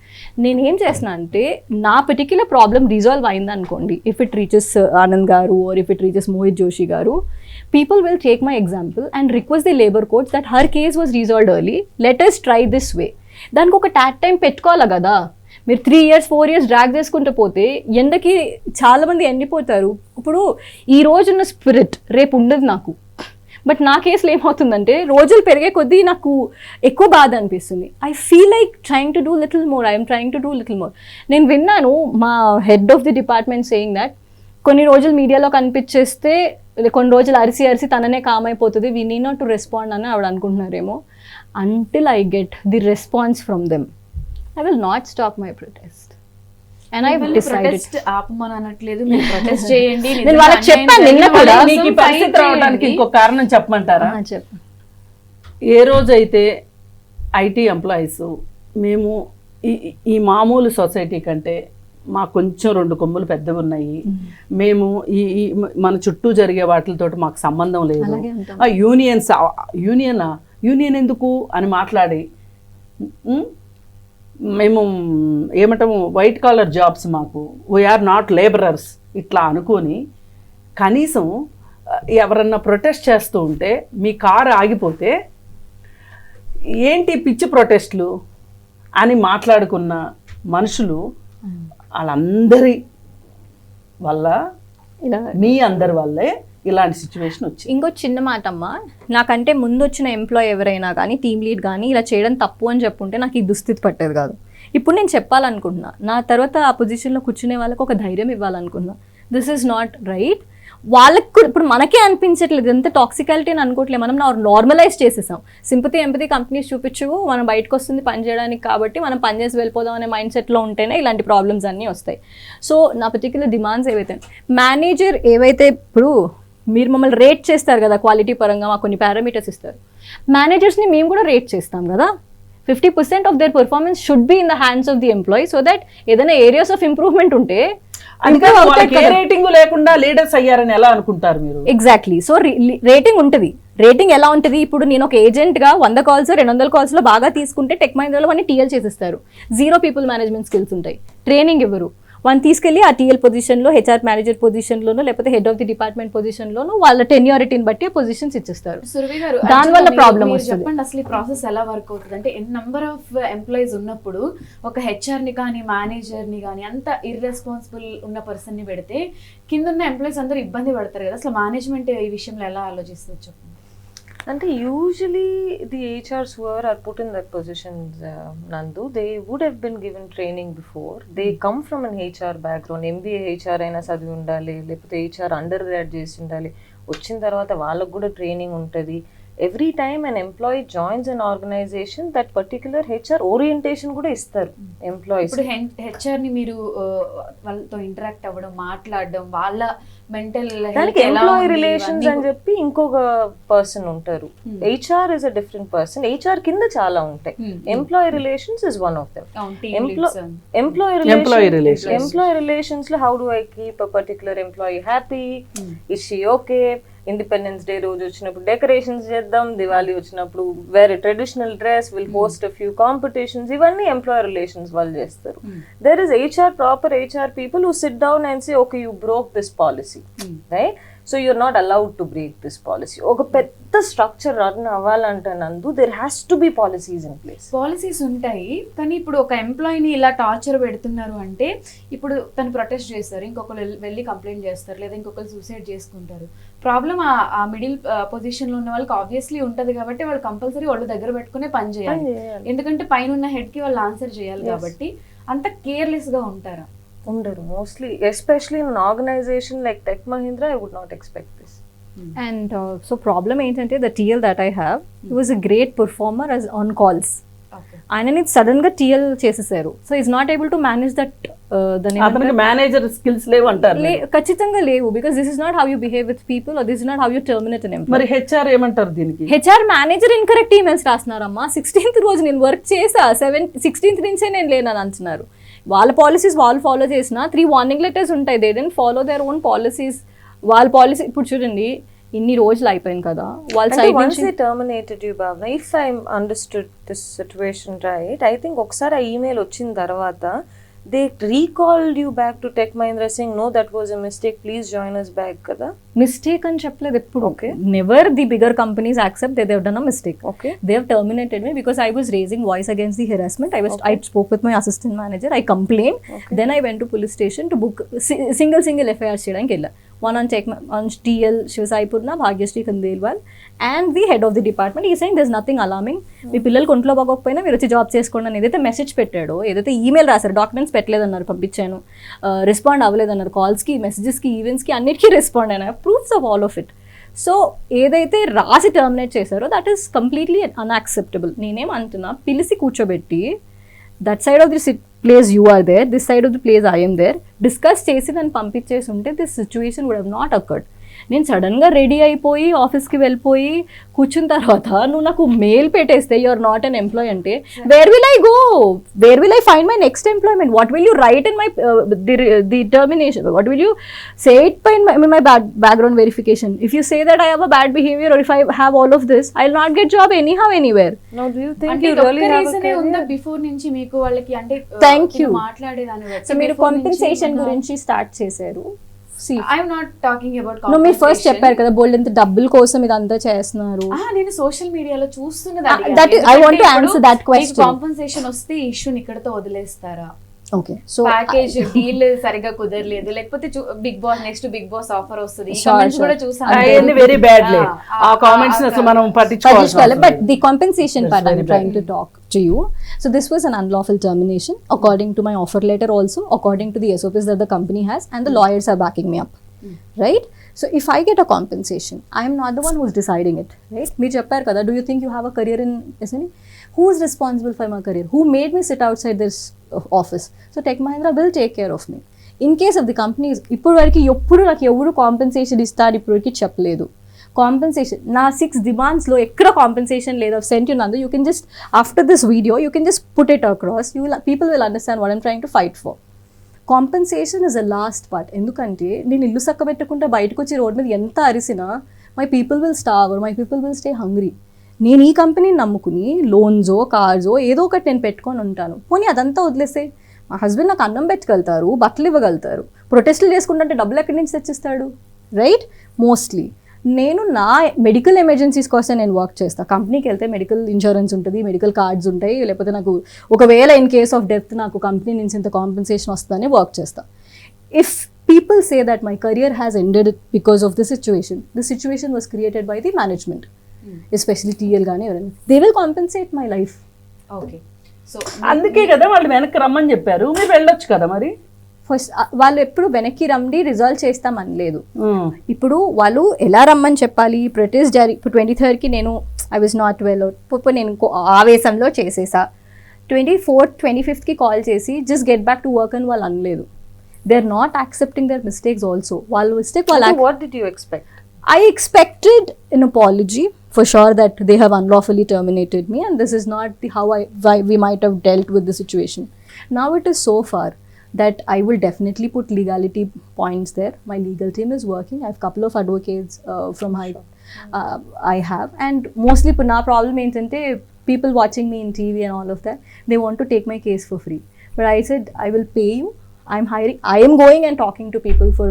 నేను ఏం చేస్తున్నా అంటే నా పర్టిక్యులర్ ప్రాబ్లమ్ రిజాల్వ్ అయిందనుకోండి, if it reaches Anand garu or if it reaches Mohit Joshi garu, people will take my example and request the labor courts that her case was resolved early, let us try this way. దానికి ఒక ట్యాక్ time పెట్టుకోవాలి కదా. మీరు 3 years 4 years drag చేసుకుంటూ పోతే ఎండకి చాలామంది ఎండిపోతారు. ఇప్పుడు ఈ రోజున్న స్పిరిట్ రేపు ఉండదు నాకు. బట్ నా కేసులో ఏమవుతుందంటే రోజులు పెరిగే కొద్దీ నాకు ఎక్కువ బాధ అనిపిస్తుంది. I feel like trying to do little more, I'm trying to do little more. నేను విన్నాను మా head of the department saying that కొన్ని రోజులు మీడియాలో కనిపించేస్తే కొన్ని రోజులు అరిసి తననే కామ్ అయిపోతుంది, we need not to respond అని ఆవిడ అనుకుంటున్నారేమో. Until I get the response from them, I will not stop my protest. And I have decided. ఆపమని అనట్లేదు, మీరు ప్రొటెస్ట్ చేయండి. నేను వాళ్ళకి చెప్పాను నిన్న కూడా. మీకు ఈ పరిస్థితి రావడానికి ఇంకొక కారణం చెప్పమంటారా? చెప్పు. ఏ రోజైతే ఐటీ ఎంప్లాయీస్ మేము ఈ మామూలు సొసైటీ కంటే మాకు కొంచెం 2 కొమ్ములు పెద్దవి ఉన్నాయి, మేము ఈ మన చుట్టూ జరిగే వాటితో మాకు సంబంధం లేదు, యూనియన్ ఎందుకు అని మాట్లాడి మేము ఏమంటాము వైట్ కాలర్ జాబ్స్, మాకు వీఆర్ నాట్ లేబరర్స్ ఇట్లా అనుకొని కనీసం ఎవరన్నా ప్రొటెస్ట్ చేస్తూ ఉంటే మీ కారు ఆగిపోతే ఏంటి పిచ్చి ప్రొటెస్ట్లు అని మాట్లాడుకున్న మనుషులు వాళ్ళందరి వల్ల, మీ అందరి వల్లే ఇలాంటి సిచ్యువేషన్ వచ్చింది. ఇంకో చిన్న మాట అమ్మా, నాకంటే ముందు వచ్చిన ఎంప్లాయ్ ఎవరైనా కానీ టీమ్ లీడ్ కానీ ఇలా చేయడం తప్పు అని చెప్పుంటే నాకు ఈ దుస్థితి పట్టేది కాదు. ఇప్పుడు నేను చెప్పాలనుకుంటున్నా, నా తర్వాత ఆ పొజిషన్లో కూర్చునే వాళ్ళకి ఒక ధైర్యం ఇవ్వాలనుకున్నా. This is not right. వాళ్ళకి కూడా ఇప్పుడు మనకే అనిపించట్లేదు, ఎంత టాక్సికాలిటీ అని అనుకోవట్లేదు, మనం నార్మలైజ్ చేసేసాం. సింపతి ఎంపతి కంపెనీస్ చూపించవు, మనం బయటకు వస్తుంది పని చేయడానికి కాబట్టి మనం పని చేసి వెళ్ళిపోదాం అనే మైండ్ సెట్లో ఉంటేనే ఇలాంటి ప్రాబ్లమ్స్ అన్నీ వస్తాయి. సో నా పర్టిక్యులర్ డిమాండ్స్ ఏవైతే మేనేజర్ ఏవైతే ఇప్పుడు మీరు మమ్మల్ని రేట్ చేస్తారు కదా, క్వాలిటీ పరంగా మాకు కొన్ని పారామీటర్స్ ఇస్తారు, మేనేజర్స్ని మేము కూడా రేట్ చేస్తాం కదా. 50% of their performance should be in the hands of the employee, so that ఏదైనా ఏరియాస్ ఆఫ్ ఇంప్రూవ్మెంట్ ఉంటే రేటింగ్ లేకుండా లీడర్స్ అయ్యారని ఎలా అనుకుంటారు మీరు? ఎగ్జాక్ట్లీ. సో రేటింగ్ ఉంటుంది. రేటింగ్ ఎలా ఉంటుంది? ఇప్పుడు నేను ఒక ఏజెంట్గా 100 కాల్స్ 200 కాల్స్లో బాగా తీసుకుంటే టెక్ మహీంద్రాలో వాడిని టీఎల్ చేసేస్తారు. 0 పీపుల్ మేనేజ్మెంట్ స్కిల్స్ ఉంటాయి, ట్రైనింగ్ ఇవ్వరు. వాళ్ళని తీసుకెళ్ళి ఆ టీఎల్ పొజిషన్లో, హెచ్ఆర్ మేనేజర్ పొజిషన్లోనో లేకపోతే హెడ్ ఆఫ్ ది డిపార్ట్మెంట్ పొజిషన్లోనో వాళ్ళ టెన్యూరిటీని బట్టి ఆ పొజిషన్స్ ఇచ్చేస్తారు. సురభి గారు, దానివల్ల ప్రాబ్లం వస్తుంది. చెప్పండి అసలు ఈ ప్రాసెస్ ఎలా వర్క్ అవుతుంది? అంటే నెంబర్ ఆఫ్ ఎంప్లాయీస్ ఉన్నప్పుడు ఒక హెచ్ఆర్ని కానీ మేనేజర్ని కానీ అంత ఇర్రెస్పాన్సిబుల్ ఉన్న పర్సన్ని పెడితే కింద ఉన్న ఎంప్లాయీస్ అందరూ ఇబ్బంది పడతారు కదా. అసలు మేనేజ్మెంట్ ఈ విషయంలో ఎలా ఆలోచిస్తుంది చెప్పండి? అంటే usually the HRs who are put in that positions, Nandu, they would have been given training before. They come from an HR background. MBA HR అయినా చదివి ఉండాలి, లేకపోతే HR అండర్ గ్రాడ్ చేసి ఉండాలి. వచ్చిన తర్వాత వాళ్ళకు కూడా ట్రైనింగ్ ఉంటుంది. Every time an employee joins an organisation that particular HR orientation కూడా ఇస్తారు ఎంప్లాయీస్. ఇప్పుడు హెచ్ఆర్ని మీరు వాళ్ళతో ఇంటరాక్ట్ అవ్వడం, మాట్లాడడం, వాళ్ళ మెంటల్ ఎంప్లాయీ రిలేషన్స్ అని చెప్పి ఇంకొక పర్సన్ ఉంటారు. HR is a different person. HR కింద చాలా ఉంటాయి. Employee relations is one of them. Employee relations లో how do I keep a particular employee happy, is she okay, independence day రోజు వచ్చినప్పుడు డెకరేషన్స్ చేద్దాం, దివాళీ వచ్చినప్పుడు వేరే traditional dress, will host a few competitions, ఇవన్నీ ఎంప్లాయీ రిలేషన్స్ వాళ్ళు చేస్తారు. There is HR, proper HR people who sit down and say okay you broke this policy, right? So you're not allowed to break this policy. ఒక పెద్ద structure run అవ్వాలంటే నందు there has to be policies in place. Policies ఉంటాయి, కానీ ఇప్పుడు ఒక ఎంప్లాయీని ఇలా torture పెడుతున్నారు అంటే ఇప్పుడు తను ప్రొటెస్ట్ చేస్తారు, ఇంకొకరు వెళ్ళి కంప్లైంట్ చేస్తారు, లేదా ఇంకొకరు సూసైడ్ చేసుకుంటారు. ప్రాబ్లం ఆ మిడిల్ పొజిషన్లో ఉన్న వాళ్ళకి ఆబ్వియస్లీ ఉంటుంది కాబట్టి వాళ్ళు కంపల్సరీ వాళ్ళు దగ్గర పెట్టుకునే పని చేయాలి. ఎందుకంటే పైన ఉన్న హెడ్కి వాళ్ళు ఆన్సర్ చేయాలి కాబట్టి. అంత కేర్లెస్గా ఉంటారా? ఉండరు mostly, especially in organisation like Tech Mahindra. I would not expect this. And so problem ఏంటంటే the TL that I have, he was a great performer as on calls. ఆయనని సడన్ గా టీఎల్ చేసేసారు. So is not able to manage that. Manager skills లేవు అంటారు? ఖచ్చితంగా లేవు, because this is not how you behave with people, or this is not how you terminate an employee. మరి HR ఏమంటారు దీనికి? హెచ్ఆర్ మేనేజర్ ఇన్కరెక్ట్ ఈమెయిల్స్ రాస్తున్నారమ్మా. 16th రోజు నేను వర్క్ చేసా, 16th నుంచే నేను లేనని అంటున్నారు. వాళ్ళ పాలసీస్ వాళ్ళు ఫాలో చేసిన 3 వార్నింగ్ లెటర్స్ ఉంటాయి. They didn't follow their own policies. వాళ్ళ పాలసీ ఇప్పుడు చూడండి, ఇన్ని రోజులు అయిపోయింది కదా వాళ్ళ సైడ్ నుంచి. Terminated you Bhavana, if I understood this situation right, I think ఒకసారి ఆ ఈమెయిల్ వచ్చిన తర్వాత they recalled you back to Tech Mahindra saying no that was a mistake, please join us back కదా. మిస్టేక్ అని చెప్పలేదు ఎప్పుడు. Never the bigger companies accept they have done a mistake. They have terminated me because I was raising voice against the harassment. I spoke with my assistant manager, I complained, then I went to police station to book single FIR చేయడానికి వెళ్ళా. One on TL Shivasaipurna, Bhagyashree Khandelwal, and the head of the department. He is saying there's nothing alarming. మీ పిల్లలు కొంట్లో బాగోకపోయినా మీరు వచ్చి job చేసుకోండి అని ఏదైతే message పెట్టాడో, ఏదైతే ఈమెయిల్ రాశారు, డాక్యుమెంట్స్ పెట్టలేదన్నారు, పంపించాను, రెస్పాండ్ అవ్వలేదన్నారు, కాల్స్కి, మెసేజెస్కి, ఈవెంట్స్కి అన్నిటికీ రెస్పాండ్ అయినా, proofs of all of it. So ఏదైతే రాసి టర్మినేట్ చేశారో దట్ ఈస్ కంప్లీట్లీ అన్యాక్సెప్టబుల్. నేనేం అంటున్నా, పిలిచి కూర్చోబెట్టి that side of the place you are there, this side of the place I'm there, discuss చేసి దాన్ని పంపించేసి ఉంటే this situation would have not occurred. నేను సడన్గా రెడీ అయిపోయి ఆఫీస్కి వెళ్ళిపోయి కూర్చున్న తర్వాత నువ్వు నాకు మెయిల్ పెట్టేస్తే you are not an employ అంటే where will I go, where will I find my next employment, what will you write in my determination, what will you say it in my background verification? If you say that I have a bad behavior or if I have all of this, I'll not get job anyhow anywhere. Now, do you think అంటే you really have a career? ఉందా before నుంచి మీకు వాళ్ళకి అంటే Thank you. మాట్లాడేదాన్ని so మీరు compensation గురించి start చేశారు. ఐఎమ్ నాట్ టాకింగ్ అబౌట్ నువ్వు మీరు ఫస్ట్ చెప్పారు కదా బోల్డ్ ఎంత డబ్బుల కోసం ఇదంతా చేస్తున్నారు. నేను సోషల్ మీడియాలో చూస్తున్నది that is- I want to answer that question. Compensation వస్తే ఇష్యూని ఇక్కడతో వదిలేస్తారా? ఓకే సో ప్యాకేజ్ డీల్ సరిగా కుదరలేదు లేకపోతే Bigg Boss next Bigg Boss offer వస్తుంది కూడా చూసాను. అవన్నీ వెరీ బ్యాడ్లీ. ఆ కామెంట్స్ అసలు మనం పట్టించుకోవాలి. But the compensation part I'm trying to talk to you. So this was an unlawful termination according to my offer letter also, according to the SOPs that the company has, and the lawyers are backing me up. Right? So if I get a compensation, I am not the one who's deciding it. Right? మీరు చెప్పారు కదా, do you think you have a career in SNE? Who is responsible for my career? Who made me sit outside this office? So Tech Mahindra will take care of me. In case of the companies, ఇప్పుడు వరకు ఎప్పుడు నాకు ఎవరు compensation ఇస్తారు ఇప్పుడు వరకు చెప్పలేదు. Compensation నా 6 డిమాండ్స్లో ఎక్కడ కాంపెన్సేషన్ లేదు. సెంట్ యూ నందు, you can just after this video you can just put it across, people will understand what I'm trying to fight for. Compensation is the last part. ఎందుకంటే నేను ఇల్లు చక్క పెట్టుకుంటే బయటకు వచ్చి రోడ్ మీద ఎంత అరిసినా my people will starve, my people will stay hungry. నేను ఈ కంపెనీని నమ్ముకుని లోన్జో కార్జో ఏదో ఒకటి నేను పెట్టుకొని ఉంటాను. పోనీ అదంతా వదిలేస్తే మా హస్బెండ్ నాకు అన్నం పెట్టుకెళ్తారు, బట్టలు ఇవ్వగలుగుతారు, ప్రొటెస్టులు చేసుకుంటుంటే డబ్బులు ఎక్కడి నుంచి తెచ్చిస్తాడు? రైట్? మోస్ట్లీ నేను నా మెడికల్ ఎమర్జెన్సీస్ కోసం నేను వర్క్ చేస్తాను. కంపెనీకి వెళ్తే మెడికల్ ఇన్సూరెన్స్ ఉంటుంది, మెడికల్ కార్డ్స్ ఉంటాయి, లేకపోతే నాకు ఒకవేళ ఇన్ కేస్ ఆఫ్ డెత్ నాకు కంపెనీ నుంచి ఇంత కాంపెన్సేషన్ వస్తుందని వర్క్ చేస్తాను. If people say that my career has ended because of the situation was created by the management, especially TL gaani ఎవరైనా, they will compensate my life. Okay so అందుకే కదా వాళ్ళు వెనక్కి రమ్మని చెప్పారు. మీరు వెళ్ళొచ్చు కదా మరి. ఫస్ట్ వాళ్ళు ఎప్పుడు వెనక్కి రమ్మి రిజాల్వ్ చేస్తామని లేదు. ఇప్పుడు వాళ్ళు ఎలా రమ్మని చెప్పాలి? ప్రొటెస్ట్ ఇప్పుడు 23rd నేను ఐ వాజ్ నాట్ వెల్, నేను ఆవేశంలో చేసేసా. 24th 25th కాల్ చేసి just get back to work అని వాళ్ళు అనలేదు. They are not accepting their mistakes also. వాళ్ళ mistake What did you expect? I expected an apology for sure that they have unlawfully terminated me and this is not how we might have dealt with the situation. Now it is so far that I will definitely put legality points there. My legal team is working. I have a couple of advocates from I have, and mostly na problem entante people watching me in TV and all of that, they want to take my case for free. But I said I will pay you. I am going and talking to people for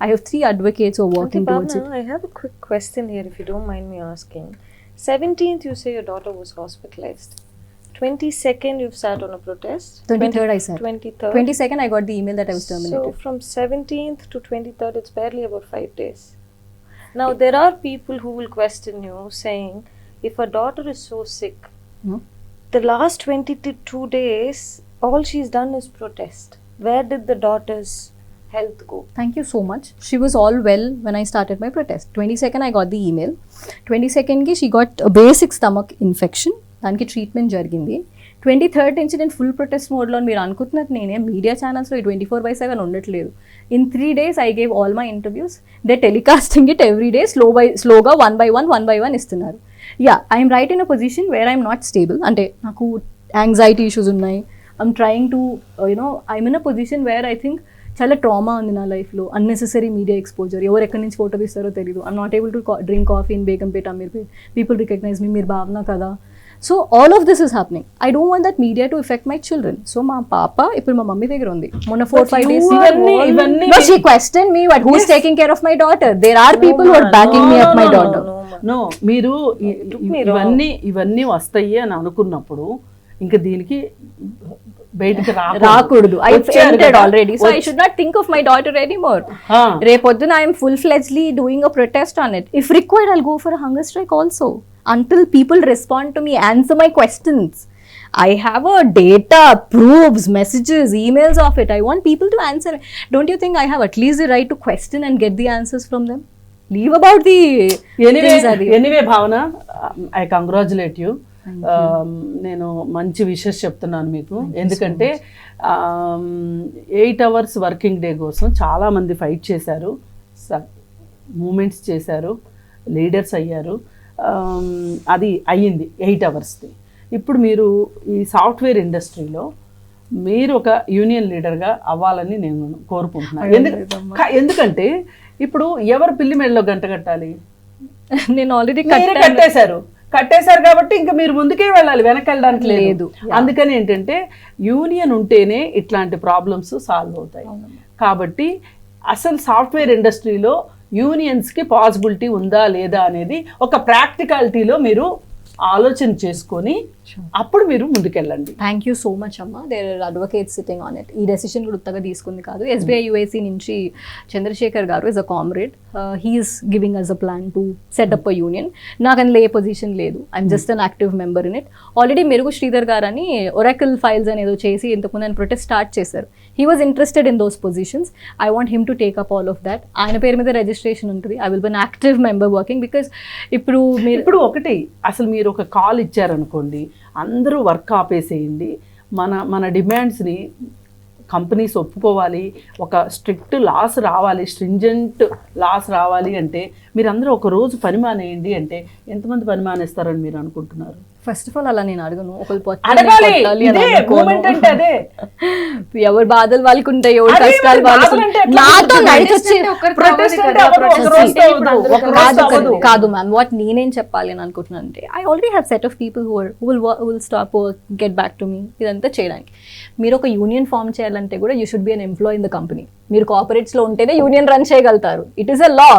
I have 3 advocates who are working towards it. I have a quick question here if you don't mind me asking. 17th you say your daughter was hospitalized. 22nd you've sat on a protest. 23rd I said. 23rd. 22nd I got the email that I was terminated. So from 17th to 23rd it's barely about 5 days. Now there are people who will question you saying if a daughter is so sick, the last 22 days all she's done is protest. Where did the daughter's health go? Thank you so much. She was all well when I started my protest. 22nd I got the email. 22nd ki she got a basic stomach infection. దానికి treatment జరిగింది. 23rd నుంచి నేను full protest మోడ్లో మీరు అనుకుంటున్నట్టు నేనే media ఛానల్స్లో 24/7 ఉండట్లేదు. In 3 days I gave all my interviews. They telecasting it every day స్లోగా 1 by 1 ఇస్తున్నారు. Yeah, I am right in a position where I am not stable. అంటే నాకు యాంగ్జైటీ ఇష్యూస్ ఉన్నాయి. I'm trying to, I'm in a position where I think చాలా trauma ఉంది నా లైఫ్లో. Unnecessary media exposure, ఎవరు ఎక్కడి నుంచి ఫోటో తీస్తారో తెలియదు. I'm not able to drink coffee in Begumpet, Ameerpet. People recognise me, మీరు భావన కదా. So all of this is happening. I don't want that media to affect my children. సో మా పాప ఇప్పుడు మా మమ్మీ దగ్గర ఉంది. మొన్న 4-5 days no, she questioned me what who's taking care of my daughter. There are people who are backing me up my daughter. No, మీరు ఇవన్నీ వస్తాయి అని అనుకున్నప్పుడు ఇంకా దీనికి బయటికి రాకూడదు. I entered already, so I should not think of my daughter anymore. రేపొద్దున I am full-fledgedly doing a protest on it. If required, I'll go for a hunger strike also until people respond to me, answer my questions. I have a data, proofs, messages, emails of it. I want people to answer. Don't you think I have at least the right to question and get the answers from them? Leave about the anyway Bhavana, I congratulate you. నేను మంచి విషయం చెప్తున్నాను మీకు. ఎందుకంటే 8 hours working day కోసం చాలామంది fight చేశారు. Moments చేశారు, లీడర్స్ అయ్యారు, అది అయ్యింది 8 అవర్స్ది. ఇప్పుడు మీరు ఈ సాఫ్ట్వేర్ ఇండస్ట్రీలో మీరు ఒక యూనియన్ లీడర్గా అవ్వాలని నేను కోరుకుంటున్నాను. ఎందుకంటే ఇప్పుడు ఎవరు పిల్లి మెడలో గంట కట్టాలి? నేను ఆల్రెడీ కట్టేశారు కాబట్టి ఇంకా మీరు ముందుకే వెళ్ళాలి, వెనక్కి వెళ్ళడానికి లేదు. అందుకని ఏంటంటే యూనియన్ ఉంటేనే ఇట్లాంటి ప్రాబ్లమ్స్ సాల్వ్ అవుతాయి. కాబట్టి అసలు సాఫ్ట్వేర్ ఇండస్ట్రీలో యూనియన్స్కి పాసిబిలిటీ ఉందా లేదా అనేది ఒక ప్రాక్టికాలిటీలో మీరు ఆలోచన చేసుకొని అప్పుడు మీరు ముందుకెళ్ళండి. థ్యాంక్ యూ సో మచ్ అమ్మ. There are advocates sitting on it. ఈ డెసిషన్ కూడా ఉత్తగా తీసుకుంది కాదు. SBI UAC నుంచి Chandrasekhar garu is a comrade, he's giving us a plan to set up a union. నాకు అందులో ఏ పొజిషన్ లేదు, I'm just an active member in it. Already Merugu Sridhar గారు అని ఒరాకిల్ ఫైల్స్ అనేదో చేసి ఇంతకుముందు ఆయన ప్రొటెస్ట్ స్టార్ట్ చేశారు. He was interested in those positions. I want him to take up all of that. ఆయన పేరు మీద రిజిస్ట్రేషన్ ఉంటుంది. I will be an active member working. Because ఇప్పుడు ఒకటి అసలు మీరు ఒక కాల్ ఇచ్చారనుకోండి, అందరూ వర్క్ ఆపేసేయండి, మన డిమాండ్స్ని కంపెనీస్ ఒప్పుకోవాలి, ఒక స్ట్రిక్ట్ లాస్ రావాలి, స్ట్రింజెంట్ లాస్ రావాలి అంటే మీరందరూ ఒక రోజు పని మానేయండి అంటే ఎంతమంది పని మానేస్తారని మీరు అనుకుంటున్నారు? ఫస్ట్ ఆఫ్ ఆల్ అలా నేను అడగను. ఎవరు బాధలు వాళ్ళకు ఉంటాయి, ఎవరు కష్టాలు నాతో కాదు మ్యామ్. వాట్ నేనేం చెప్పాలి అని అనుకుంటున్నాను అంటే I already have set of people who will stop get back to me ఇదంతా చేయడానికి. మీరు ఒక యూనియన్ ఫామ్ చేయాలంటే కూడా you should be an employ in the company. మీరు కార్పొరేట్స్లో ఉంటేనే యూనియన్ రన్ చేయగలుగుతారు. It is a law.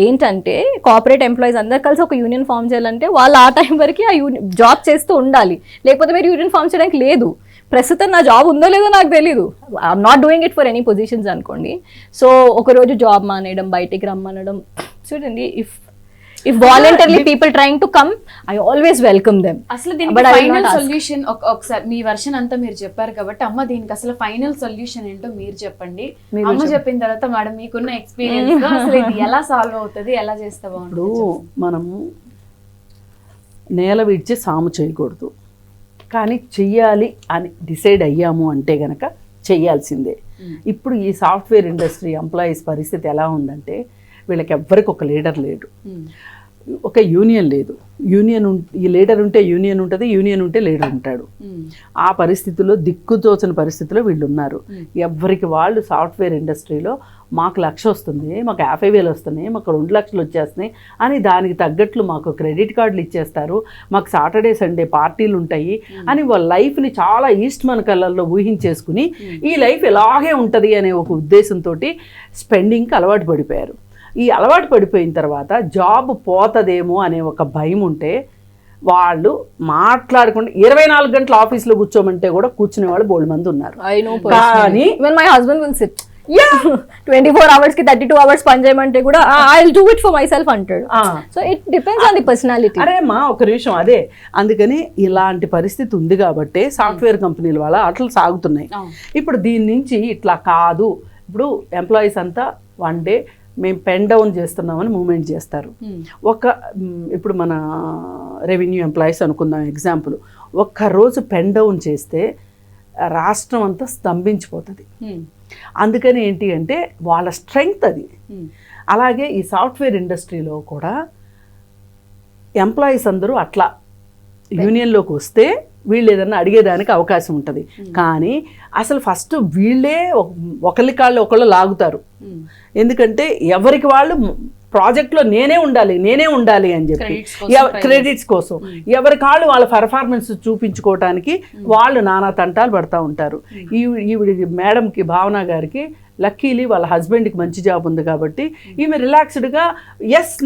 ఏంటంటే కార్పొరేట్ ఎంప్లాయీస్ అందరు కలిసి ఒక యూనియన్ ఫామ్ చేయాలంటే వాళ్ళు ఆ టైం వరకు ఆ జాబ్ చేస్తూ ఉండాలి, లేకపోతే మీరు యూనియన్ ఫామ్ చేయడానికి లేదు. ప్రస్తుతం నా జాబ్ ఉందో లేదో నాకు తెలీదు, I'm not doing it for any positions అనుకోండి. సో ఒకరోజు జాబ్ మానేయడం, బయటికి రమ్మనడం చూడండి. If voluntarily people trying to come, I always welcome them. అసలు దీనికి ఫైనల్ సొల్యూషన్ ఒకసారి మీ వర్షన్ అంతా మీరు చెప్పారు కాబట్టి అమ్మ దీనికి అసలు ఫైనల్ సొల్యూషన్ ఏంటో మీరు చెప్పండి. అమ్మ చెప్పిన తర్వాత మేడం మీకున్న ఎక్స్పీరియన్స్ తో అసలు ఇది ఎలా సాల్వ్ అవుతుంది, ఎలా చేస్తే బాగుంటుంది? మనము నేల విడిచి సాము చేయకూడదు, కానీ చెయ్యాలి అని డిసైడ్ అయ్యాము అంటే గనక చెయ్యాల్సిందే. ఇప్పుడు ఈ సాఫ్ట్వేర్ ఇండస్ట్రీ ఎంప్లాయీస్ పరిస్థితి ఎలా ఉందంటే వీళ్ళకి ఎవ్వరికి ఒక లీడర్ లేడు, ఒక యూనియన్ లేదు. ఈ లీడర్ ఉంటే యూనియన్ ఉంటుంది, యూనియన్ ఉంటే లీడర్ ఉంటాడు. ఆ పరిస్థితుల్లో దిక్కుతోచని పరిస్థితిలో వీళ్ళు ఉన్నారు. ఎవ్వరికి వాళ్ళు సాఫ్ట్వేర్ ఇండస్ట్రీలో మాకు 1,00,000 వస్తుంది, మాకు 50,000 వస్తున్నాయి, మాకు 2,00,000 వచ్చేస్తున్నాయి అని దానికి తగ్గట్లు మాకు క్రెడిట్ కార్డులు ఇచ్చేస్తారు, మాకు సాటర్డే సండే పార్టీలు ఉంటాయి అని వాళ్ళ లైఫ్ని చాలా ఈస్ట్ మన కళ్ళల్లో ఊహించేసుకుని ఈ లైఫ్ ఎలాగే ఉంటుంది అనే ఒక ఉద్దేశంతో స్పెండింగ్కి అలవాటు పడిపోయారు. ఈ అలవాటు పడిపోయిన తర్వాత జాబ్ పోతుందేమో అనే ఒక భయం ఉంటే వాళ్ళు మాట్లాడకుండా 24 గంటలు ఆఫీస్లో కూర్చోమంటే కూడా కూర్చునే వాళ్ళు బోల్డ్ మంది ఉన్నారు. కానీ my husband will sit 24 hours కి 32 hours పని చేయమంటే కూడా I will do it for myself అంటాడు. So it depends on the personality. అరే మా ఒక నిమిషం, అదే అందుకని ఇలాంటి పరిస్థితి ఉంది కాబట్టి సాఫ్ట్వేర్ కంపెనీల వల్ల అట్లా సాగుతున్నాయి. ఇప్పుడు దీని నుంచి ఇట్లా కాదు, ఇప్పుడు ఎంప్లాయీస్ అంతా వన్ డే మేము పెన్ డౌన్ చేస్తున్నామని మూమెంట్ చేస్తారు. ఇప్పుడు మన రెవెన్యూ ఎంప్లాయీస్ అనుకుందాం ఎగ్జాంపుల్, ఒక్కరోజు పెన్ డౌన్ చేస్తే రాష్ట్రం అంతా స్తంభించిపోతుంది. అందుకని ఏంటి అంటే వాళ్ళ స్ట్రెంగ్త్ అది. అలాగే ఈ సాఫ్ట్వేర్ ఇండస్ట్రీలో కూడా ఎంప్లాయీస్ అందరూ అట్లా యూనియన్లోకి వస్తే వీళ్ళు ఏదన్నా అడిగేదానికి అవకాశం ఉంటుంది. కానీ అసలు ఫస్ట్ వీళ్ళే ఒకరి కాళ్ళు ఒకళ్ళు లాగుతారు. ఎందుకంటే ఎవరికి వాళ్ళు ప్రాజెక్ట్లో నేనే ఉండాలి అని చెప్పి క్రెడిట్స్ కోసం ఎవరి కాళ్ళు వాళ్ళ పెర్ఫార్మెన్స్ చూపించుకోవటానికి వాళ్ళు నానా తంటాలు పడతా ఉంటారు. ఈవిడ మేడంకి, భావన గారికి లక్కీలీ వాళ్ళ హస్బెండ్కి మంచి జాబ్ ఉంది కాబట్టి ఈమె రిలాక్స్డ్గా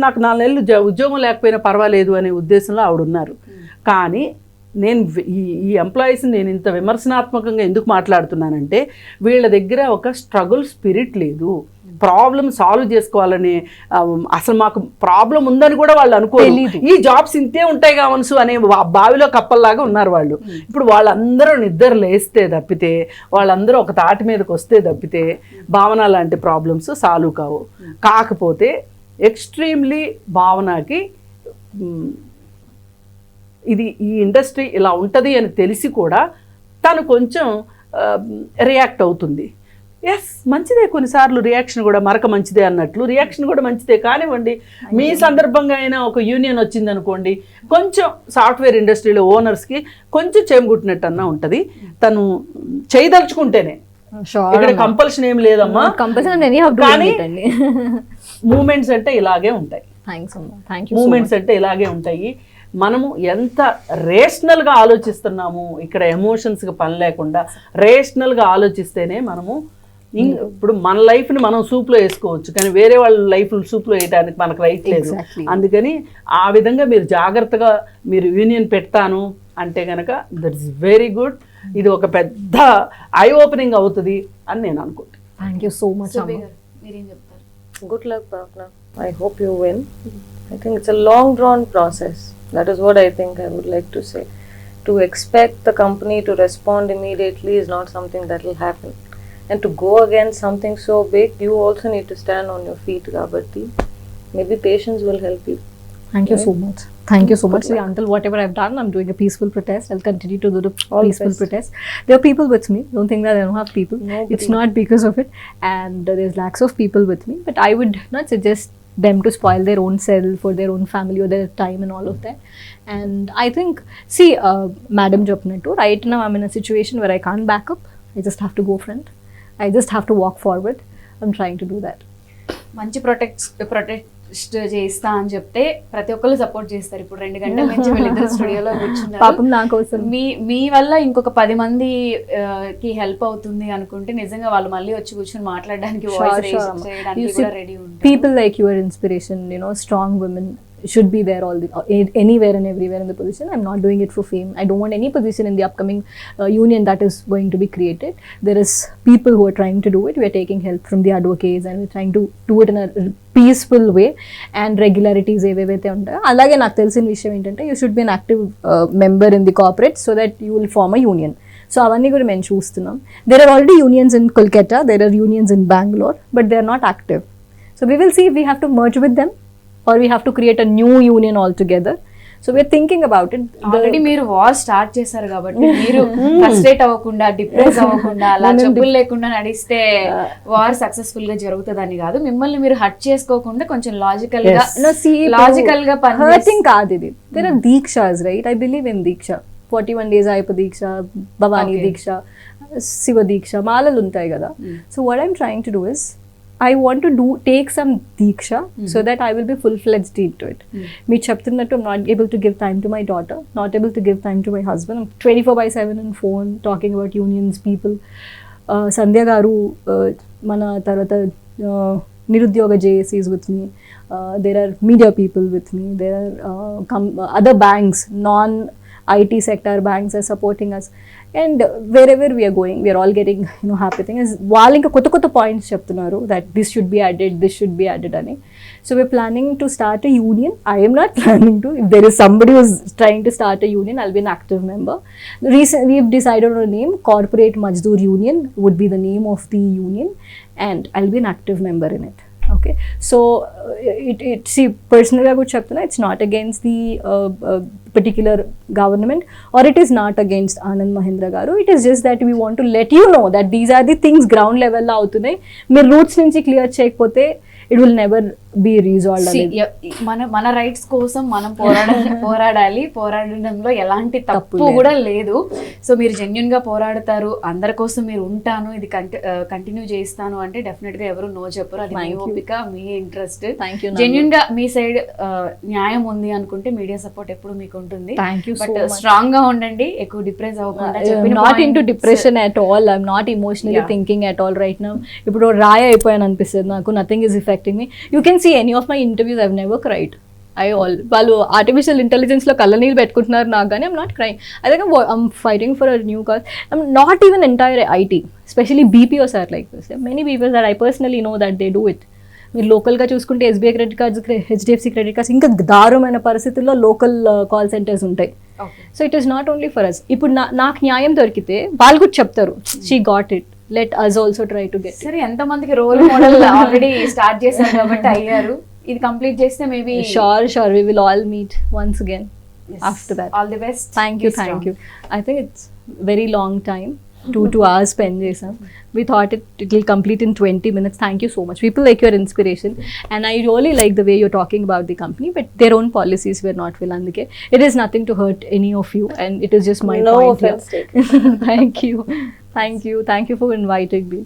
నాకు 4 నెలలు ఉద్యోగం లేకపోయినా పర్వాలేదు అనే ఉద్దేశంలో ఆవిడ ఉన్నారు. కానీ నేను ఈ ఎంప్లాయీస్ని నేను ఇంత విమర్శనాత్మకంగా ఎందుకు మాట్లాడుతున్నానంటే వీళ్ళ దగ్గర ఒక స్ట్రగుల్ స్పిరిట్ లేదు, ప్రాబ్లం సాల్వ్ చేసుకోవాలని, అసలు మాకు ప్రాబ్లం ఉందని కూడా వాళ్ళు అనుకోరు. ఈ జాబ్స్ ఇంతే ఉంటాయి కావనుసు అనే బావిలో కప్పల్లాగా ఉన్నారు వాళ్ళు. ఇప్పుడు వాళ్ళందరూ నిద్ర లేస్తే తప్పితే, వాళ్ళందరూ ఒక తాటి మీదకి వస్తే తప్పితే భావన లాంటి ప్రాబ్లమ్స్ సాల్వ్ కావు. కాకపోతే ఎక్స్ట్రీమ్లీ భావనకి ఈ ఇండస్ట్రీ ఇలా ఉంటుంది అని తెలిసి కూడా తను కొంచెం రియాక్ట్ అవుతుంది. ఎస్, మంచిదే. కొన్నిసార్లు రియాక్షన్ కూడా మరక మంచిదే అన్నట్లు రియాక్షన్ కూడా మంచిదే కానివ్వండి. మీ సందర్భంగా అయినా ఒక యూనియన్ వచ్చింది అనుకోండి, కొంచెం సాఫ్ట్వేర్ ఇండస్ట్రీలో ఓనర్స్కి కొంచెం చేమగుట్టినట్టు అన్నా ఉంటుంది. తను చేయదలుచుకుంటేనే, ఇక్కడ కంపల్షన్ ఏం లేదమ్మా. కానీ మూమెంట్స్ అంటే ఇలాగే ఉంటాయి. మూమెంట్స్ అంటే ఇలాగే ఉంటాయి. మనము ఎంత రేషనల్గా ఆలోచిస్తున్నాము, ఇక్కడ ఎమోషన్స్కి పని లేకుండా రేషనల్గా ఆలోచిస్తేనే మనము ఇప్పుడు మన లైఫ్ని మనం సూప్లో వేసుకోవచ్చు, కానీ వేరే వాళ్ళ లైఫ్ సూప్లో వేయడానికి మనకు రైట్ లేదు. అందుకని ఆ విధంగా మీరు జాగ్రత్తగా మీరు యూనియన్ పెడతాను అంటే కనుక దట్ ఇస్ వెరీ గుడ్. ఇది ఒక పెద్ద ఐ ఓపెనింగ్ అవుతుంది అని నేను అనుకుంటాను. Thank you so much. మీరేం చెప్తారు? Good luck, Bhavana. I hope you win. I think it's a long drawn process. That is what I think I would like to say. To expect the company to respond immediately is not something that will happen. And to go against something so big, you also need to stand on your feet, Gabati. Maybe patience will help you. Thank you so much. Thank you so much. See, until whatever I've done, I'm doing a peaceful protest. I'll continue to do the peaceful protest. There are people with me. Don't think that I don't have people. Nobody. It's not because of it. And there's lakhs of people with me. But I would not suggest them to spoil their own self or their own family or their time and all of that. And I think, see, Madam Jopnatu, right now I'm in a situation where I can't back up. I just have to go front. I just have to walk forward. I'm trying to do that. మంచి protect చేస్తా అని చెప్తే ప్రతి ఒక్కరు support చేస్తారు. ఇప్పుడు 2 గంటల నుంచి వీళ్ళిద్దరు స్టూడియోలో కూర్చున్నారు. పాపం నా కోసం మీ వల్ల ఇంకొక 10 మంది కి హెల్ప్ అవుతుంది అనుకుంటే నిజంగా వాళ్ళు మళ్ళీ వచ్చి కూర్చొని మాట్లాడడానికి వాయిస్ రేస్ చేయడానికి కూడా రెడీ ఉంటారు. People like you are inspiration, you know, strong women should be there anywhere and everywhere in the position. I'm not doing it for fame. I don't want any position in the upcoming union that is going to be created. There is people who are trying to do it. We are taking help from the advocates and we're trying to do it in a peaceful way. And regularities ఏవేవైతే ఉంటాయో అలాగే నాకు తెలిసిన విషయం ఏంటంటే you should be an active member in the corporate so that you will form a union. So అవన్నీ కూడా మేము చూస్తున్నాం. There are already unions in Kolkata, there are unions in Bangalore, but they are not active. So we will see if we have to merge with them or we have to create a new union altogether. So we're thinking about it. Already మీరు war start చేశారు కాబట్టి మీరు frustrate అవ్వకుండా depress అవ్వకుండా అలా జబ్బులు లేకుండా నడిస్తే వార్ సక్సెస్ఫుల్ గా జరుగుతుందని కాదు. మిమ్మల్ని మీరు హర్ట్ చేసుకోకుండా కొంచెం లాజికల్ గా హర్టింగ్ కాదు ఇది. There are దీక్షాస్, right? I believe in Deeksha. 41 days ayapa దీక్ష, భవానీ దీక్ష, శివ దీక్ష, మాలలు ఉంటాయి కదా. So what I'm trying to do is I want to take some diksha so that I will be full-fledged into it. Me chaptunattu I'm not able to give time to my daughter, not able to give time to my husband. I'm 24/7 on phone talking about unions, people. Sandhya garu mana tarvata nirudyoga JAC is with me. There are media people with me. There are other banks, non-IT sector banks are supporting us. And wherever we are going, we are all getting, you know, happy thing is వాళ్ళు ఇంకా కొత్త points చెప్తున్నారు that this should be added అని. So we're planning to start a union. I am not planning to. If there is somebody who's trying to start a union, I'll be an active member. We've decided on a name. Corporate Mazdoor Union would be the name of the union and I'll be an active member in it. Okay, so see, personally I would chaptuna, it's not against the particular government or it is not against Anand Mahindra garu. It is just that we want to let you know that these are the things ground level la avutunayi. Meer roots nunchi clear cheyakapothe it will never be resolved. మన rights కోసం మనం పోరాడాలి. పోరాడడంలో ఎలాంటి తప్పు కూడా లేదు. So మీరు genuine గా పోరాడతారు, అందరి కోసం మీరు ఉంటాను, ఇది కంటిన్యూ చేస్తాను అంటే డెఫినెట్ గా ఎవరు నో చెప్పరు. అది మీ ఓపిక, మీ ఇంట్రెస్ట్. జెన్యున్ గా మీ సైడ్ న్యాయం ఉంది అనుకుంటే మీడియా సపోర్ట్ ఎప్పుడు మీకు ఉంటుంది. బట్ స్ట్రాంగ్ గా ఉండండి, ఎక్కువ డిప్రెస్ అవ్వకుండా. Naught into depression at all. I'm not emotionally thinking at all right now. ఇప్పుడు రాయ అయిపోయాను అనిపిస్తుంది నాకు. Nothing is effecting me. You can see any of my interviews, I've never cried. వాళ్ళు ఆర్టిఫిషియల్ ఇంటెలిజెన్స్ లో కళ్ళ నీళ్ళు పెట్టుకుంటున్నారు నాకు, కానీ I'm not crying. I think I'm fighting for a new cause. I'm not even entire IT, especially BPOs are like this. There are many people that I personally know that they do it. మీరు లోకల్గా చూసుకుంటే SBI credit cards, HDFC credit cards, ఇంకా దారుణమైన పరిస్థితుల్లో local call centres ఉంటాయి. So it is not only for us. ఇప్పుడు నాకు న్యాయం దొరికితే వాళ్ళు కూడా చెప్తారు she got it, let us also try to get. సరే, ఎంతమందికి రోల్ మోడల్ ఆల్రెడీ స్టార్ట్ చేశారు కాబట్టి అయ్యారు. ఇది కంప్లీట్ చేస్తే maybe sure we will all meet once again after that. All the best. Thank you. I think it's very long time. 2 hours spend chesam. We thought it will complete in 20 minutes. Thank you so much. People like your inspiration, and I really like the way you're talking about the company, but their own policies were not well. Andike it is nothing to hurt any of you, and it is just my No point offense here. Thank you for inviting me.